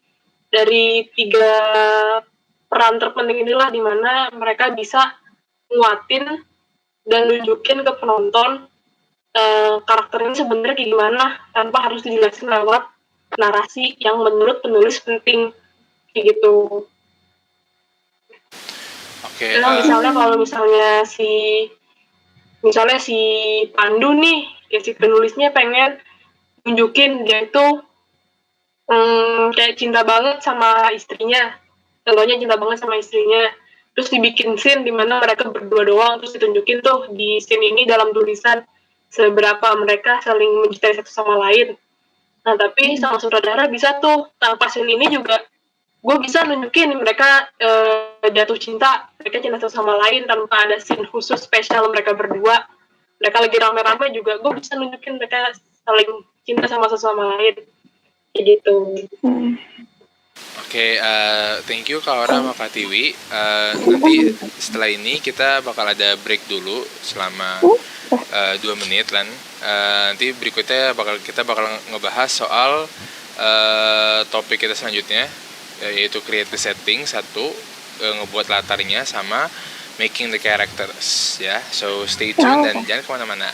Dari 3 peran terpenting inilah di mana mereka bisa nguatin dan nunjukin ke penonton karakter ini sebenarnya kayak gimana tanpa harus dijelasin lewat narasi yang menurut penulis penting kayak gitu. Oke. Misalnya kalau misalnya si Pandu nih, ya si penulisnya pengen nunjukin dia itu kayak cinta banget sama istrinya, contohnya cinta banget sama istrinya, terus dibikin scene di mana mereka berdua doang, terus ditunjukin tuh di scene ini dalam tulisan seberapa mereka saling mencintai satu sama lain. Nah tapi sama sutradara bisa tuh tanpa scene ini juga gue bisa nunjukin mereka jatuh cinta, mereka cinta satu sama lain tanpa ada scene khusus spesial mereka berdua. Mereka lagi rame-rame juga gue bisa nunjukin mereka saling cinta sama satu sama lain kayak gitu. Oke, thank you Kak Ora sama Kak Tiwi. Nanti setelah ini kita bakal ada break dulu selama 2 menit kan. Nanti berikutnya kita bakal ngebahas soal topik kita selanjutnya, yaitu create the setting, ngebuat latarnya, sama making the characters ya. So stay tune dan jangan kemana-mana.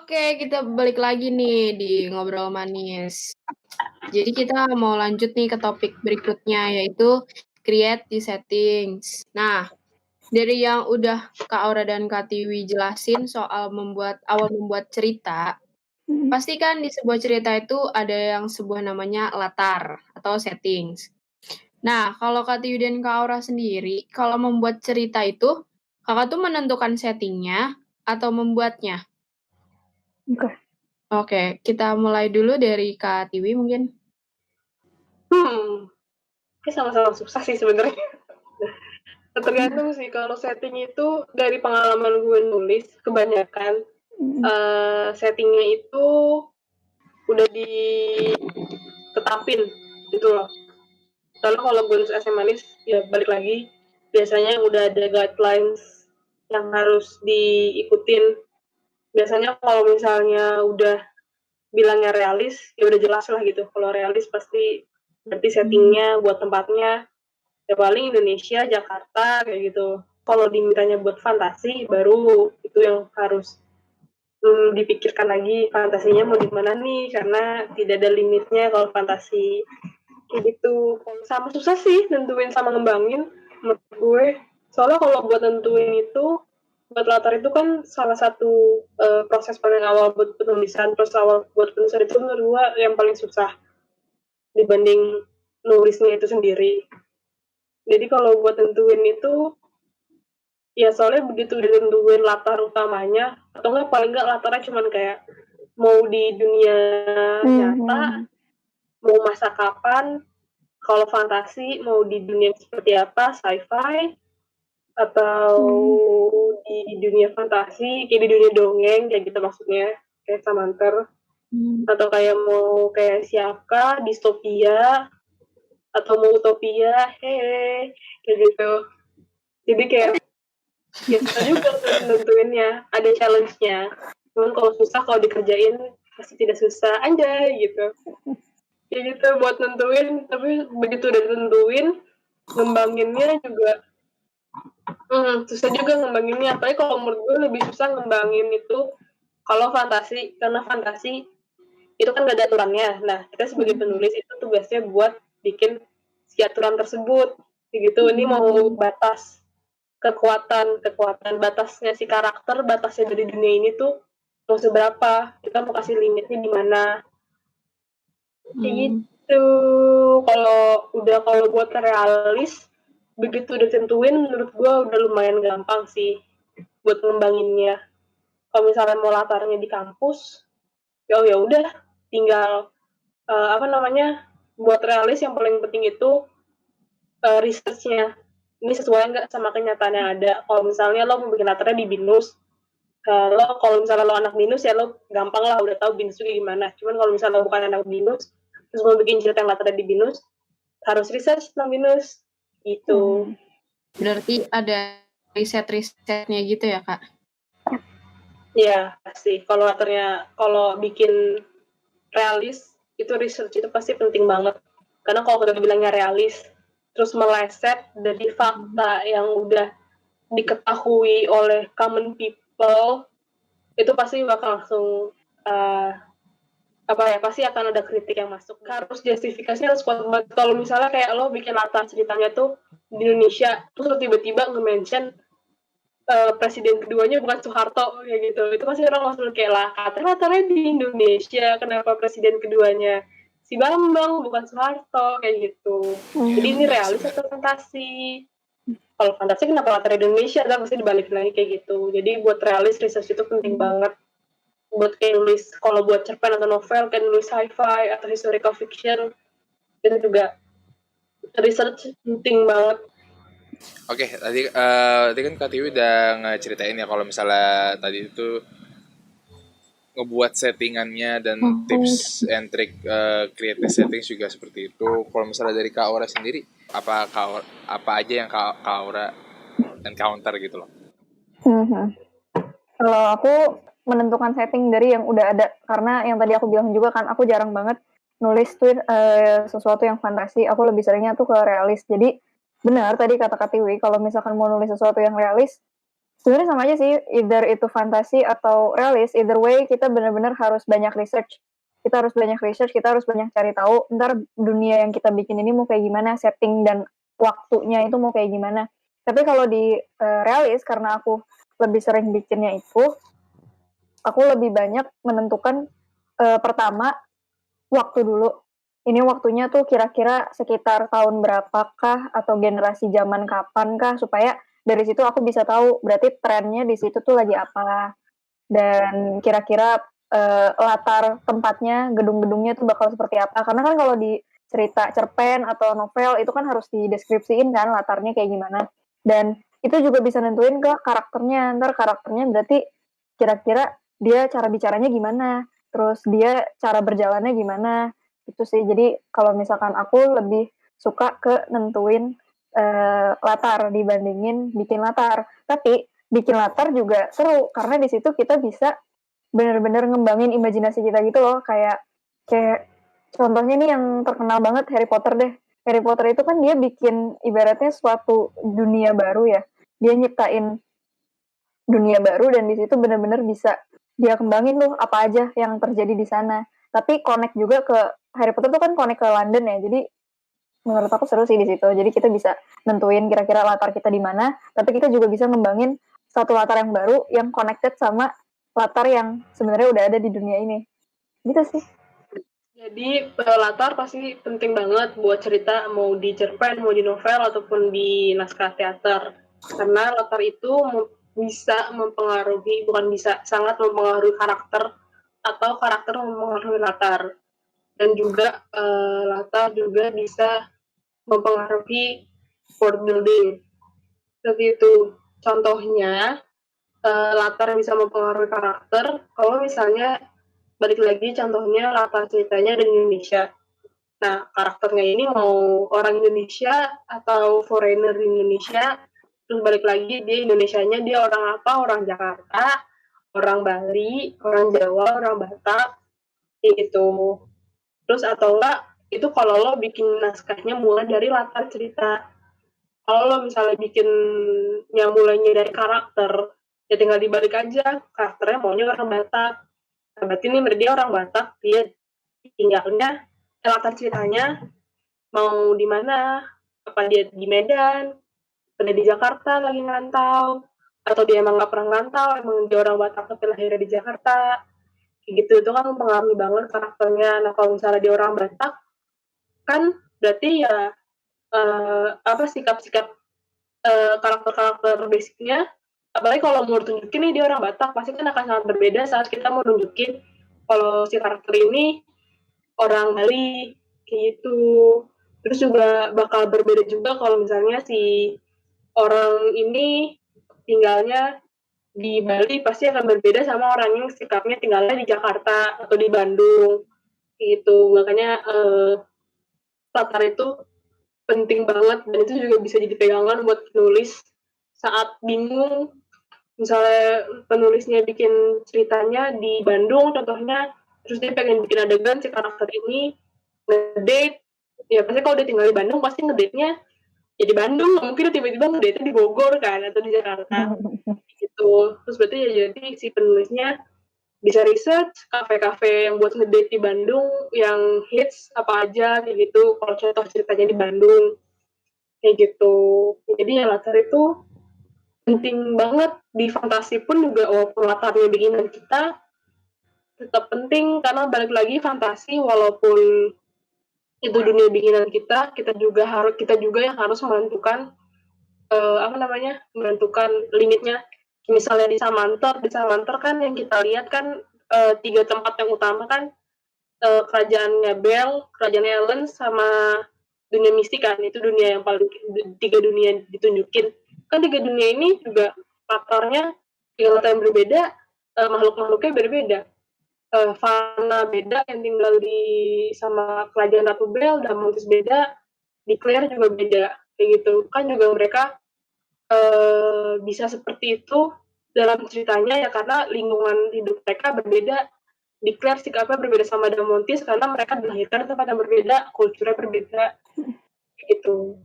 Oke, kita balik lagi nih di Ngobrol Manis. Jadi kita mau lanjut nih ke topik berikutnya, yaitu create the settings. Nah, dari yang udah Kak Aura dan Kak Tiwi jelasin soal awal membuat cerita, pasti kan di sebuah cerita itu ada yang sebuah namanya latar atau settings. Nah, kalau Kak Tiwi dan Kak Aura sendiri, kalau membuat cerita itu, Kakak tuh menentukan settingnya atau membuatnya? Oke. Oke, kita mulai dulu dari Kak Tiwi mungkin. Kayak sama-sama susah sih sebenarnya. Tergantung sih, kalau setting itu dari pengalaman gue nulis, kebanyakan settingnya itu udah ditetapin gitu loh. Lalu kalau gue nulis essay manis, ya balik lagi, biasanya udah ada guidelines yang harus diikutin. Biasanya kalau misalnya udah bilangnya realis, ya udah jelas lah gitu. Kalau realis pasti berarti settingnya buat tempatnya ya paling Indonesia, Jakarta kayak gitu. Kalau dimintanya buat fantasi, baru itu yang harus dipikirkan lagi fantasinya mau di mana nih, karena tidak ada limitnya kalau fantasi kayak gitu. Sama susah sih nentuin sama ngembangin menurut gue. Soalnya kalau buat nentuin itu, buat latar itu kan salah satu proses paling awal buat penulisan. Proses awal buat penulisan itu menurut gue yang paling susah dibanding nulisnya itu sendiri. Jadi kalau buat nentuin itu, ya soalnya begitu ditentuin latar utamanya, atau enggak paling enggak latarnya cuman kayak mau di dunia nyata, mau masa kapan, kalau fantasi mau di dunia seperti apa, sci-fi, atau di dunia fantasi, kayak di dunia dongeng, kayak gitu maksudnya, kayak Samanter, atau kayak mau kayak siapa, distopia, atau mau utopia, kayak gitu. Jadi kayak ya susah juga nentuinnya, ada challenge-nya. Cuman kalau susah, kalau dikerjain pasti tidak susah, anjay gitu. Ya gitu buat nentuin, tapi begitu udah tentuin, ngembanginnya juga susah juga ngembanginnya. Apalagi kalau menurut gue lebih susah ngembangin itu kalau fantasi, karena fantasi itu kan gak ada aturannya. Nah, kita sebagai penulis itu tugasnya buat bikin si aturan tersebut. Gitu, ini mau batas kekuatan batasnya si karakter, batasnya dari dunia ini tuh mau seberapa, kita mau kasih limitnya di mana, kayak gitu. Kalau buat realis, begitu udah tentuin, menurut gue udah lumayan gampang sih buat ngembanginnya. Kalau misalnya mau latarnya di kampus, ya udah tinggal buat realis yang paling penting itu research-nya. Ini sesuai nggak sama kenyataan yang ada. Kalau misalnya lo mau bikin latarnya di BINUS, kalau misalnya lo anak BINUS, ya lo gampang lah udah tahu BINUS itu gimana. Cuman kalau misalnya lo bukan anak BINUS, terus mau bikin cerita yang latarnya di BINUS, harus research tentang BINUS. Gitu. Berarti ada riset-risetnya gitu ya, Kak? Ya, pasti. Kalau bikin realis, itu research itu pasti penting banget. Karena kalau kita bilangnya realis, terus meleset dari fakta yang udah diketahui oleh common people, itu pasti bakal langsung pasti akan ada kritik yang masuk. Harus justifikasinya harus kuat banget. Kalau misalnya kayak lo bikin latar ceritanya tuh di Indonesia, terus tiba-tiba nge-mention presiden keduanya bukan Soeharto kayak gitu, itu pasti orang langsung kayak lah, katanya latarnya di Indonesia, kenapa presiden keduanya si Bambang bukan Soeharto kayak gitu. Jadi ini realis atau fantasi? Kalau fantasi kenapa latarnya di Indonesia, kan pasti dibalikin lagi kayak gitu. Jadi buat realis, research itu penting banget. Buat kayak nulis, kalau buat cerpen atau novel, kayak nulis sci-fi atau historical fiction, itu juga research penting banget. Oke, tadi kan Kak Tiwi udah ngeceritain ya kalau misalnya tadi itu ngebuat settingannya dan tips and trick creative settings juga seperti itu. Kalau misalnya dari Kak Aura sendiri, apa aja yang Kak Aura encounter gitu loh? Kalau aku menentukan setting dari yang udah ada, karena yang tadi aku bilang juga kan, aku jarang banget nulis tuh sesuatu yang fantasi. Aku lebih seringnya tuh ke realis. Jadi benar tadi kata Kak Tiwi, kalau misalkan mau nulis sesuatu yang realis, Sebenarnya sama aja sih, either itu fantasi atau realis, either way kita benar-benar harus banyak research. Kita harus banyak research, kita harus banyak cari tahu, ntar dunia yang kita bikin ini mau kayak gimana, setting dan waktunya itu mau kayak gimana. Tapi kalau di realis, karena aku lebih sering bikinnya itu, aku lebih banyak menentukan pertama, waktu dulu. Ini waktunya tuh kira-kira sekitar tahun berapakah atau generasi zaman kapankah, supaya dari situ aku bisa tahu berarti trennya di situ tuh lagi apa, dan kira-kira latar tempatnya, gedung-gedungnya tuh bakal seperti apa. Karena kan kalau di cerita cerpen atau novel itu kan harus dideskripsiin kan latarnya kayak gimana. Dan itu juga bisa nentuin ke karakternya. Ntar karakternya berarti kira-kira dia cara bicaranya gimana, terus dia cara berjalannya gimana. Itu sih. Jadi kalau misalkan aku lebih suka ke nentuin latar dibandingin bikin latar. Tapi bikin latar juga seru karena di situ kita bisa benar-benar ngembangin imajinasi kita gitu loh. Kayak contohnya nih yang terkenal banget Harry Potter deh. Harry Potter itu kan dia bikin ibaratnya suatu dunia baru ya. Dia nyiptain dunia baru dan di situ benar-benar bisa dia kembangin loh apa aja yang terjadi di sana. Tapi connect juga ke Harry Potter tuh kan connect ke London ya. Jadi menurut aku seru sih di situ. Jadi kita bisa nentuin kira-kira latar kita di mana, tapi kita juga bisa ngembangin satu latar yang baru yang connected sama latar yang sebenarnya udah ada di dunia ini. Gitu sih. Jadi latar pasti penting banget buat cerita, mau di cerpen, mau di novel, ataupun di naskah teater. Karena latar itu bisa mempengaruhi, bukan bisa, sangat mempengaruhi karakter, atau karakter mempengaruhi latar. Dan juga latar juga bisa mempengaruhi world building. Seperti itu. Contohnya, latar bisa mempengaruhi karakter, kalau misalnya balik lagi contohnya latar ceritanya di Indonesia. Nah, karakternya ini mau orang Indonesia atau foreigner di Indonesia, terus balik lagi dia Indonesianya dia orang apa, orang Jakarta, orang Bali, orang Jawa, orang Batak, gitu. Terus atau enggak, itu kalau lo bikin naskahnya mulai dari latar cerita. Kalau lo misalnya bikin yang mulainya dari karakter, ya tinggal dibalik aja, karakternya maunya orang Batak. Nah, berarti ini dia orang Batak, dia tinggalnya, latar ceritanya mau di mana, apa dia di Medan, atau dia di Jakarta lagi ngantau, atau dia emang nggak pernah ngantau, emang dia orang Batak tapi lahirnya di Jakarta, kayak gitu. Itu kan mempengaruhi banget karakternya. Nah, kalau misalnya dia orang Batak, kan berarti ya apa sikap-sikap karakter-karakter basicnya, apalagi kalau mau tunjukin nih dia orang Batak, pasti kan akan sangat berbeda saat kita mau nunjukin kalau si karakter ini orang Bali, kayak gitu. Terus juga bakal berbeda juga kalau misalnya si orang ini tinggalnya di Bali, pasti akan berbeda sama orang yang sikapnya tinggalnya di Jakarta atau di Bandung, gitu. Makanya latar itu penting banget, dan itu juga bisa jadi pegangan buat penulis saat bingung. Misalnya penulisnya bikin ceritanya di Bandung contohnya, terus dia pengen bikin adegan si karakter ini ngedate, ya pasti kalau dia tinggal di Bandung pasti ngedate-nya ya di Bandung, mungkin tiba-tiba ngedate di Bogor kan atau di Jakarta gitu. Terus berarti ya jadi si penulisnya bisa research kafe-kafe yang buat ngedate di Bandung yang hits apa aja kayak gitu, kalau contoh ceritanya di Bandung kayak gitu. Jadi ya latar itu penting banget. Di fantasi pun juga walaupun latarnya bikinan kita tetap penting, karena balik lagi fantasi walaupun itu dunia bikinan kita juga yang harus menentukan menentukan limitnya. Misalnya di Samantar kan yang kita lihat kan 3 tempat yang utama kan kerajaannya Belle, kerajaan Ellen, sama dunia mistik kan. Itu dunia yang paling 3 dunia ditunjukin. Kan 3 dunia ini juga faktornya 3 latar yang berbeda, makhluk-makhluknya berbeda. Fana beda yang tinggal di sama kerajaan Ratu Belle, Damontis beda, di Claire juga beda, kayak gitu. Kan juga mereka bisa seperti itu dalam ceritanya ya karena lingkungan hidup mereka berbeda. Di Claire sikapnya berbeda sama Damontis karena mereka dilahirkan di tempat yang berbeda, kulturnya berbeda, gitu.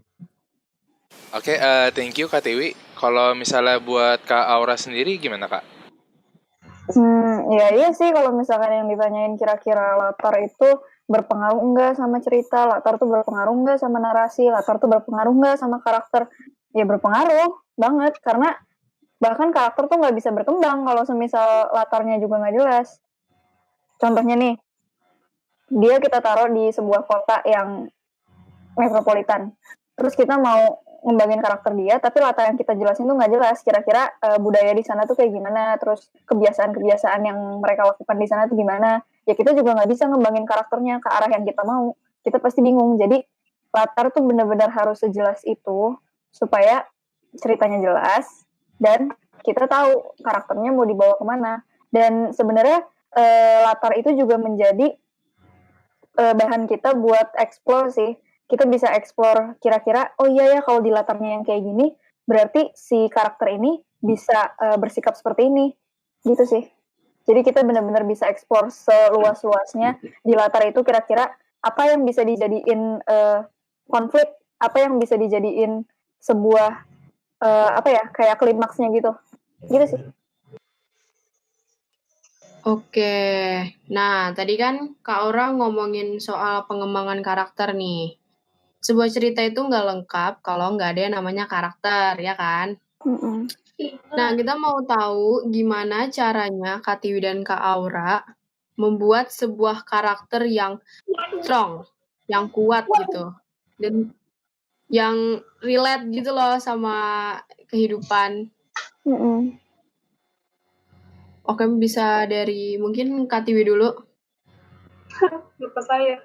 Oke, thank you Kak Tiwi. Kalau misalnya buat Kak Aura sendiri gimana Kak? Ya iya sih kalau misalkan yang ditanyain kira-kira latar itu berpengaruh enggak sama cerita, latar tuh berpengaruh enggak sama narasi, latar tuh berpengaruh enggak sama karakter. Ya berpengaruh banget karena bahkan karakter tuh nggak bisa berkembang kalau semisal latarnya juga nggak jelas. Contohnya nih, dia kita taruh di sebuah kota yang metropolitan. Terus kita mau ngembangin karakter dia, tapi latar yang kita jelasin tuh nggak jelas. Kira-kira budaya di sana tuh kayak gimana, terus kebiasaan-kebiasaan yang mereka lakukan di sana tuh gimana. Ya kita juga nggak bisa ngembangin karakternya ke arah yang kita mau. Kita pasti bingung. Jadi latar tuh benar-benar harus sejelas itu supaya ceritanya jelas dan kita tahu karakternya mau dibawa kemana. Dan sebenarnya latar itu juga menjadi bahan kita buat explore sih. Kita bisa explore kira-kira, oh iya ya kalau di latarnya yang kayak gini, berarti si karakter ini bisa bersikap seperti ini. Gitu sih. Jadi kita benar-benar bisa explore seluas-luasnya di latar itu kira-kira apa yang bisa dijadiin konflik, apa yang bisa dijadiin sebuah apa ya, kayak klimaksnya gitu. Gitu sih. Oke, nah tadi kan Kak Aura ngomongin soal pengembangan karakter nih. Sebuah cerita itu nggak lengkap kalau nggak ada yang namanya karakter, ya kan? Mm-mm. Nah, kita mau tahu gimana caranya Kak Tiwi dan Kak Aura membuat sebuah karakter yang strong, yang kuat gitu, dan yang relate gitu loh sama kehidupan. Mm-mm. Oke, bisa dari mungkin Kak Tiwi dulu. Lupa saya.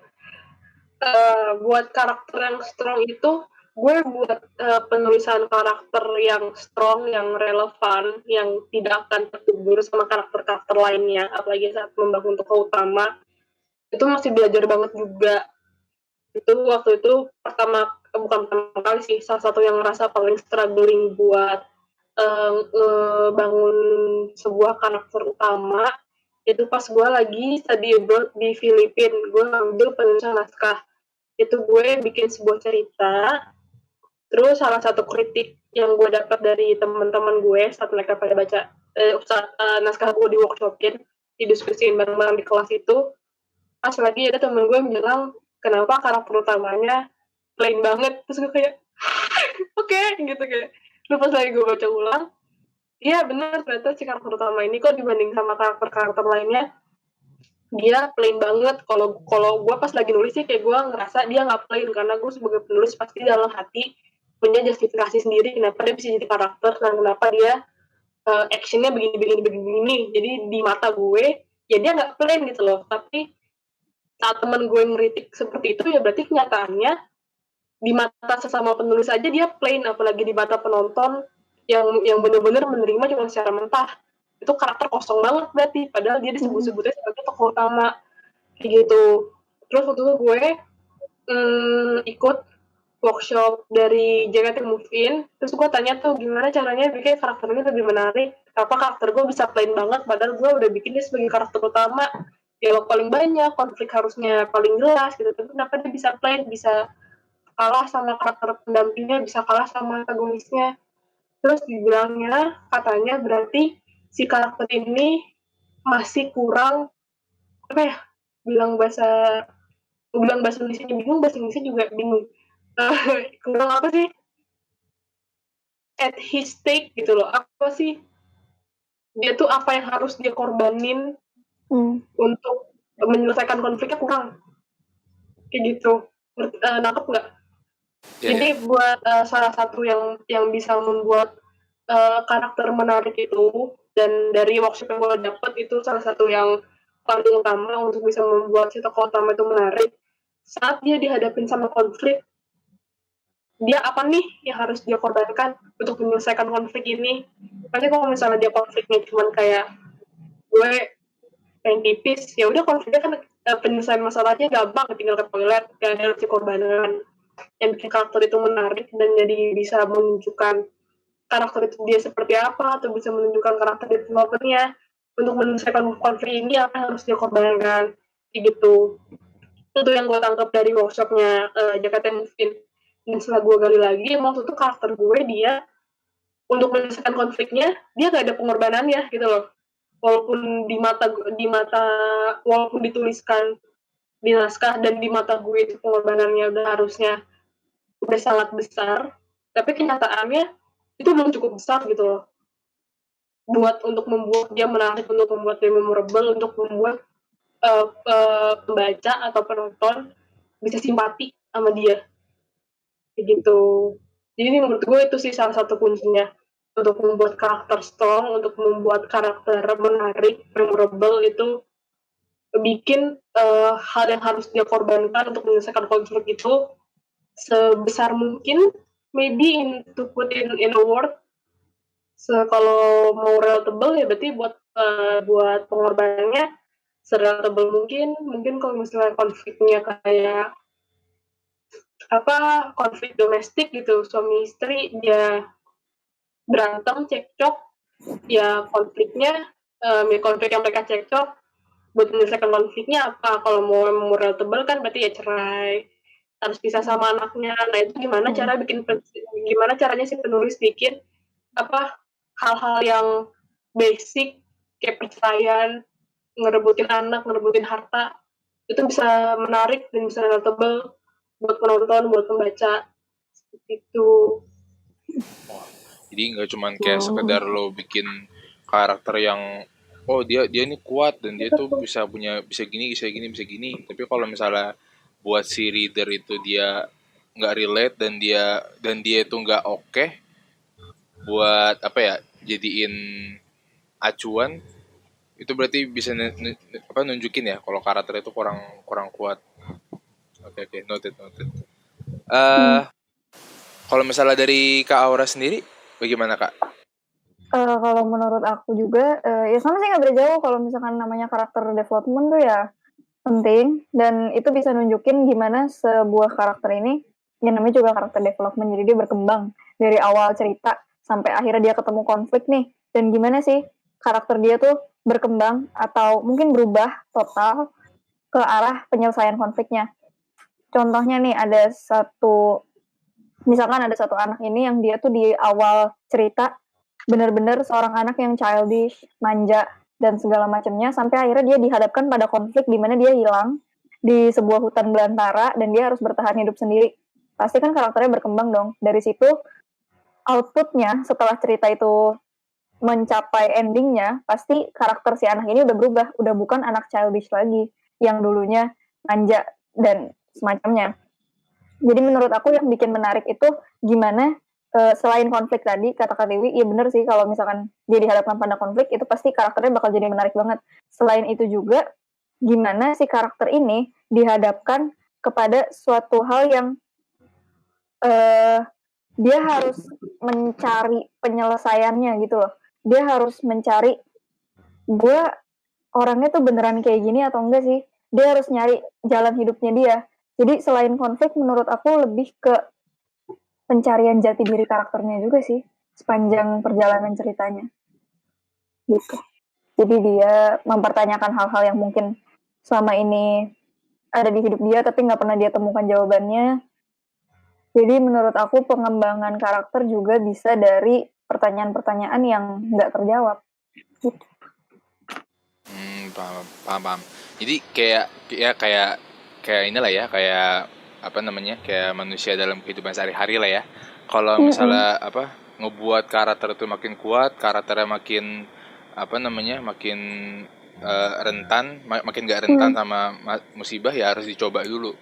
Buat karakter yang strong itu, gue buat penulisan karakter yang strong, yang relevan, yang tidak akan tertudur sama karakter-karakter lainnya, apalagi saat membangun tokoh utama, itu masih belajar banget juga. Itu waktu itu bukan pertama kali sih, salah satu yang ngerasa paling struggling buat ngebangun sebuah karakter utama, itu pas gue lagi study abroad di Filipina, gue ngambil penulisan naskah. Itu gue bikin sebuah cerita, terus salah satu kritik yang gue dapat dari teman-teman gue saat mereka pada baca naskah gue di workshopin, didiskusiin bareng-bareng di kelas itu, pas lagi ada temen gue yang bilang kenapa karakter utamanya plain banget, terus gue kayak oke, gitu kayak. Terus pas lagi gue baca ulang, iya benar, ternyata si karakter utama ini kok dibanding sama karakter-karakter lainnya dia plain banget. Kalau gue pas lagi nulis sih kayak gue ngerasa dia nggak plain, karena gue sebagai penulis pasti dalam hati punya justifikasi sendiri kenapa dia bisa jadi karakter dan kenapa dia actionnya begini. Jadi di mata gue ya dia nggak plain gitu loh. Tapi saat teman gue ngeritik seperti itu, ya berarti kenyataannya di mata sesama penulis aja dia plain, apalagi di mata penonton yang benar-benar menerima cuma secara mentah. Itu karakter kosong banget berarti, padahal dia disebut-sebutnya sebagai tokoh utama kayak gitu. Terus waktu itu gue ikut workshop dari JKT Move In, terus gue tanya tuh gimana caranya bikin karakter ini lebih menarik, apa karakter gue bisa plain banget padahal gue udah bikin dia sebagai karakter utama, dialog paling banyak, konflik harusnya paling jelas gitu, tapi kenapa dia bisa plain, bisa kalah sama karakter pendampingnya, bisa kalah sama antagonisnya. Terus dibilangnya katanya berarti si karakter ini masih kurang apa ya, bilang bahasa Indonesia bingung, bahasa Inggrisnya juga bingung. Kurang apa sih, at his stake gitu loh, apa sih dia tuh, apa yang harus dia korbanin untuk menyelesaikan konfliknya, kurang kayak gitu. Nangkep nggak? Jadi buat salah satu yang bisa membuat karakter menarik itu, dan dari workshop yang gue dapet itu salah satu yang paling utama untuk bisa membuat si tokoh utama itu menarik, saat dia dihadapin sama konflik, dia apa nih yang harus dia korbankan untuk menyelesaikan konflik ini. Makanya kalau misalnya dia konfliknya cuma kayak gue pengen pipis, ya udah konfliknya kan penyelesaian masalahnya gampang, tinggal ke toilet, gak ada si korbanan. Yang bikin karakter itu menarik dan jadi bisa menunjukkan karakter itu dia seperti apa, atau bisa menunjukkan karakter developernya untuk menyelesaikan konflik ini apa yang harus dia korbankan, gitu. Itu yang gue tangkap dari workshopnya JKT Move In. Dan setelah gue gali lagi, emang waktu itu karakter gue dia untuk menyelesaikan konfliknya dia gak ada pengorbanannya gitu loh. Walaupun walaupun dituliskan di naskah dan di mata gue itu pengorbanannya udah sangat besar, tapi kenyataannya itu belum cukup besar gitu loh. Untuk membuat dia menarik, untuk membuat dia memorable, untuk membuat pembaca atau penonton bisa simpati sama dia kayak gitu. Jadi ini menurut gue itu sih salah satu kuncinya untuk membuat karakter strong, untuk membuat karakter menarik, memorable, itu bikin hal yang harus dia korbankan untuk menyelesaikan konflik itu sebesar mungkin, maybe to put in a word. Kalau mau relatable ya berarti buat pengorbanannya serelatable mungkin kalau misalnya konfliknya kayak konflik domestik gitu, suami istri dia berantem cekcok, ya konflik yang mereka cekcok buat menyelesaikan konfliknya apa, kalau mau relatable kan berarti ya cerai, harus pisah sama anaknya. Nah itu gimana caranya si penulis bikin hal-hal yang basic kayak perceraian, ngerebutin anak, ngerebutin harta, itu bisa menarik dan bisa relatable buat penonton, buat pembaca seperti itu. Jadi nggak cuman kayak sekedar lo bikin karakter yang dia ini kuat dan dia tuh bisa gini, tapi kalau misalnya buat si reader itu dia nggak relate dan dia itu nggak oke buat jadiin acuan, itu berarti bisa nunjukin ya kalau karakter itu kurang kuat. Oke, noted. Kalau misalnya dari Kak Aura sendiri bagaimana, Kak? Kalau menurut aku juga ya sama sih, nggak beda jauh. Kalau misalkan namanya karakter development tuh ya penting, dan itu bisa nunjukin gimana sebuah karakter ini, yang namanya juga karakter development, jadi dia berkembang dari awal cerita sampai akhirnya dia ketemu konflik nih, dan gimana sih karakter dia tuh berkembang atau mungkin berubah total ke arah penyelesaian konfliknya. Contohnya nih, misalkan ada satu anak ini yang dia tuh di awal cerita benar-benar seorang anak yang childish, manja, dan segala macamnya, sampai akhirnya dia dihadapkan pada konflik di mana dia hilang di sebuah hutan belantara dan dia harus bertahan hidup sendiri. Pasti kan karakternya berkembang dong. Dari situ outputnya setelah cerita itu mencapai endingnya, pasti karakter si anak ini udah berubah, udah bukan anak childish lagi yang dulunya manja dan semacamnya. Jadi menurut aku yang bikin menarik itu gimana selain konflik tadi, kata Kak Dewi, iya bener sih, kalau misalkan dia dihadapkan pada konflik, itu pasti karakternya bakal jadi menarik banget. Selain itu juga, gimana si karakter ini dihadapkan kepada suatu hal yang dia harus mencari penyelesaiannya gitu loh. Dia harus mencari, gue orangnya tuh beneran kayak gini atau enggak sih? Dia harus nyari jalan hidupnya dia. Jadi selain konflik, menurut aku lebih ke pencarian jati diri karakternya juga sih sepanjang perjalanan ceritanya gitu. Jadi dia mempertanyakan hal-hal yang mungkin selama ini ada di hidup dia tapi nggak pernah dia temukan jawabannya. Jadi menurut aku pengembangan karakter juga bisa dari pertanyaan-pertanyaan yang nggak terjawab gitu. Paham. Jadi kayak inilah ya, kayak kayak manusia dalam kehidupan sehari-hari lah ya. Kalau misalnya ngebuat karakter itu makin kuat, karakternya makin makin rentan, makin gak rentan sama musibah, ya harus dicoba dulu.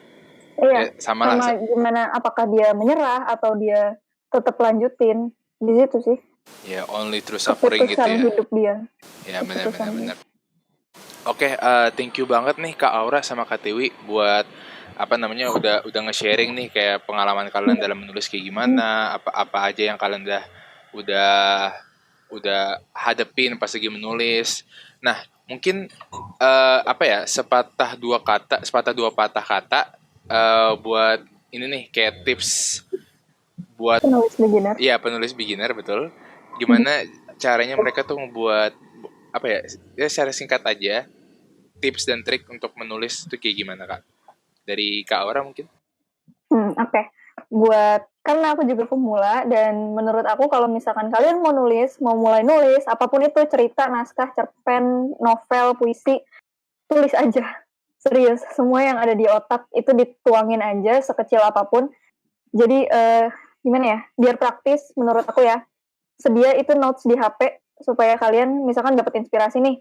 Iya, sama gimana, apakah dia menyerah atau dia tetap lanjutin, di situ sih. Ya, only through suffering gitu ya. Hidup dia. Ya, benar. Oke, thank you banget nih Kak Aura sama Kak Tiwi buat udah nge-sharing nih kayak pengalaman kalian dalam menulis kayak gimana, apa aja yang kalian udah hadepin pas lagi menulis. Nah, mungkin sepatah dua patah kata buat ini nih kayak tips buat penulis beginner. Iya, penulis beginner, betul. Gimana caranya mereka tuh membuat secara singkat aja tips dan trik untuk menulis itu kayak gimana, Kak? Dari Kak Aura mungkin? Oke. buat karena aku juga pemula dan menurut aku kalau misalkan kalian mau nulis, mau mulai nulis, apapun itu cerita, naskah, cerpen, novel, puisi, tulis aja. Serius, semua yang ada di otak itu dituangin aja sekecil apapun. Jadi gimana ya? Biar praktis menurut aku ya. Sedia itu notes di HP supaya kalian misalkan dapat inspirasi nih.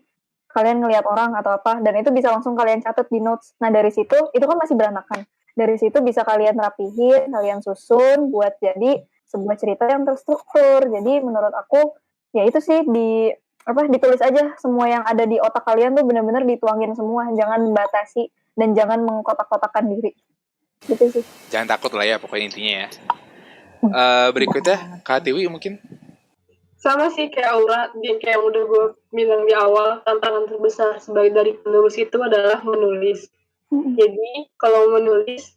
Kalian ngelihat orang atau apa dan itu bisa langsung kalian catat di notes. Nah, dari situ itu kan masih berantakan. Dari situ bisa kalian rapihin, kalian susun buat jadi sebuah cerita yang terstruktur. Jadi menurut aku ya itu sih ditulis aja semua yang ada di otak kalian tuh benar-benar dituangin semua, jangan batasi dan jangan mengkotak-kotakan diri. Gitu sih. Jangan takut lah ya pokoknya intinya ya. Berikutnya Kak Tiwi mungkin. Sama sih kayak Aura, kayak yang udah gue bilang di awal, tantangan terbesar sebagai dari penulis itu adalah menulis. Jadi kalau menulis,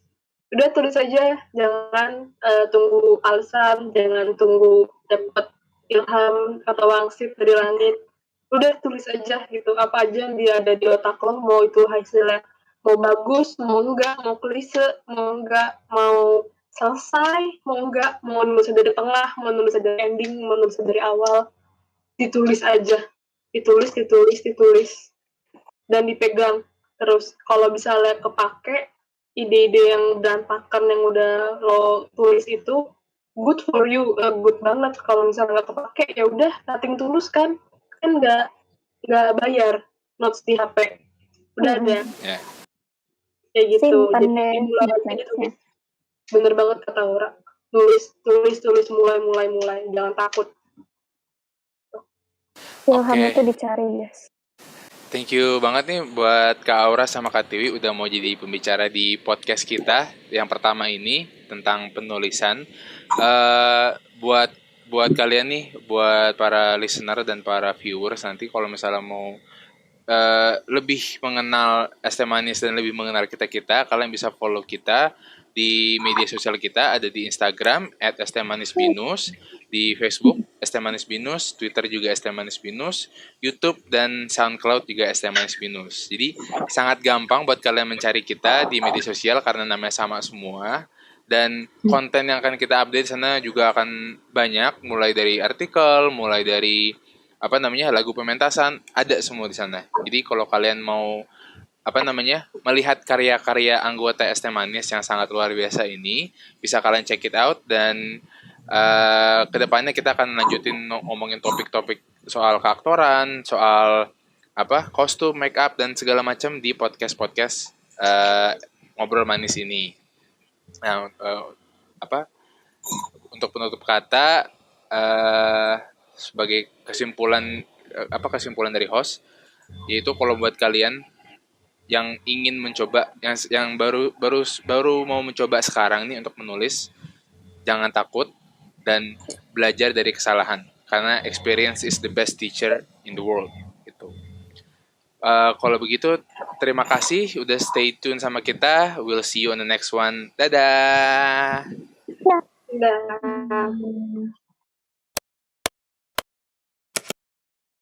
udah tulis aja, jangan tunggu alasan, jangan tunggu dapat ilham atau wangsit dari langit. Udah tulis aja gitu, apa aja yang dia ada di otak lo, mau itu hasilnya mau bagus, mau enggak, mau klise, mau enggak, mau selesai, mau enggak, mau nulis dari tengah, mau nulis dari ending, mau nulis dari awal, ditulis aja, ditulis, dan dipegang. Terus kalau misalnya kepake ide-ide yang berantakan yang udah lo tulis itu, good for you, good banget. Kalau misalnya nggak kepake, ya udah nothing tulus kan nggak bayar notes di HP, udah ada. Ya. Kayak gitu. Simpan Jadi deh dimulai buat aja gitu. nextnya. Bener banget kata Aura. Tulis, mulai. Jangan takut. Ilham Oke. itu dicari, guys. Thank you banget nih buat Kak Aura sama Kak Tiwi udah mau jadi pembicara di podcast kita yang pertama ini tentang penulisan. Buat kalian nih, buat para listener dan para viewers nanti kalau misalnya mau lebih mengenal ST Manis dan lebih mengenal kita, kalian bisa follow kita di media sosial kita, ada di Instagram @stmanisbinus, di Facebook ST Manis Binus, Twitter juga ST Manis Binus, YouTube dan SoundCloud juga ST Manis Binus. Jadi sangat gampang buat kalian mencari kita di media sosial karena namanya sama semua. Dan konten yang akan kita update sana juga akan banyak, mulai dari artikel, mulai dari lagu pementasan, ada semua di sana. Jadi kalau kalian mau melihat karya-karya anggota ST Manis yang sangat luar biasa ini, bisa kalian check it out. Dan kedepannya kita akan lanjutin ngomongin topik-topik soal keaktoran, soal kostum, make up dan segala macam di podcast ngobrol manis ini. Nah, untuk penutup kata, sebagai kesimpulan dari host, yaitu kalau buat kalian yang ingin mencoba, yang baru mau mencoba sekarang nih untuk menulis, jangan takut dan belajar dari kesalahan karena experience is the best teacher in the world gitu. Kalau begitu terima kasih udah stay tune sama kita. We'll see you on the next one. Dadah. Udah.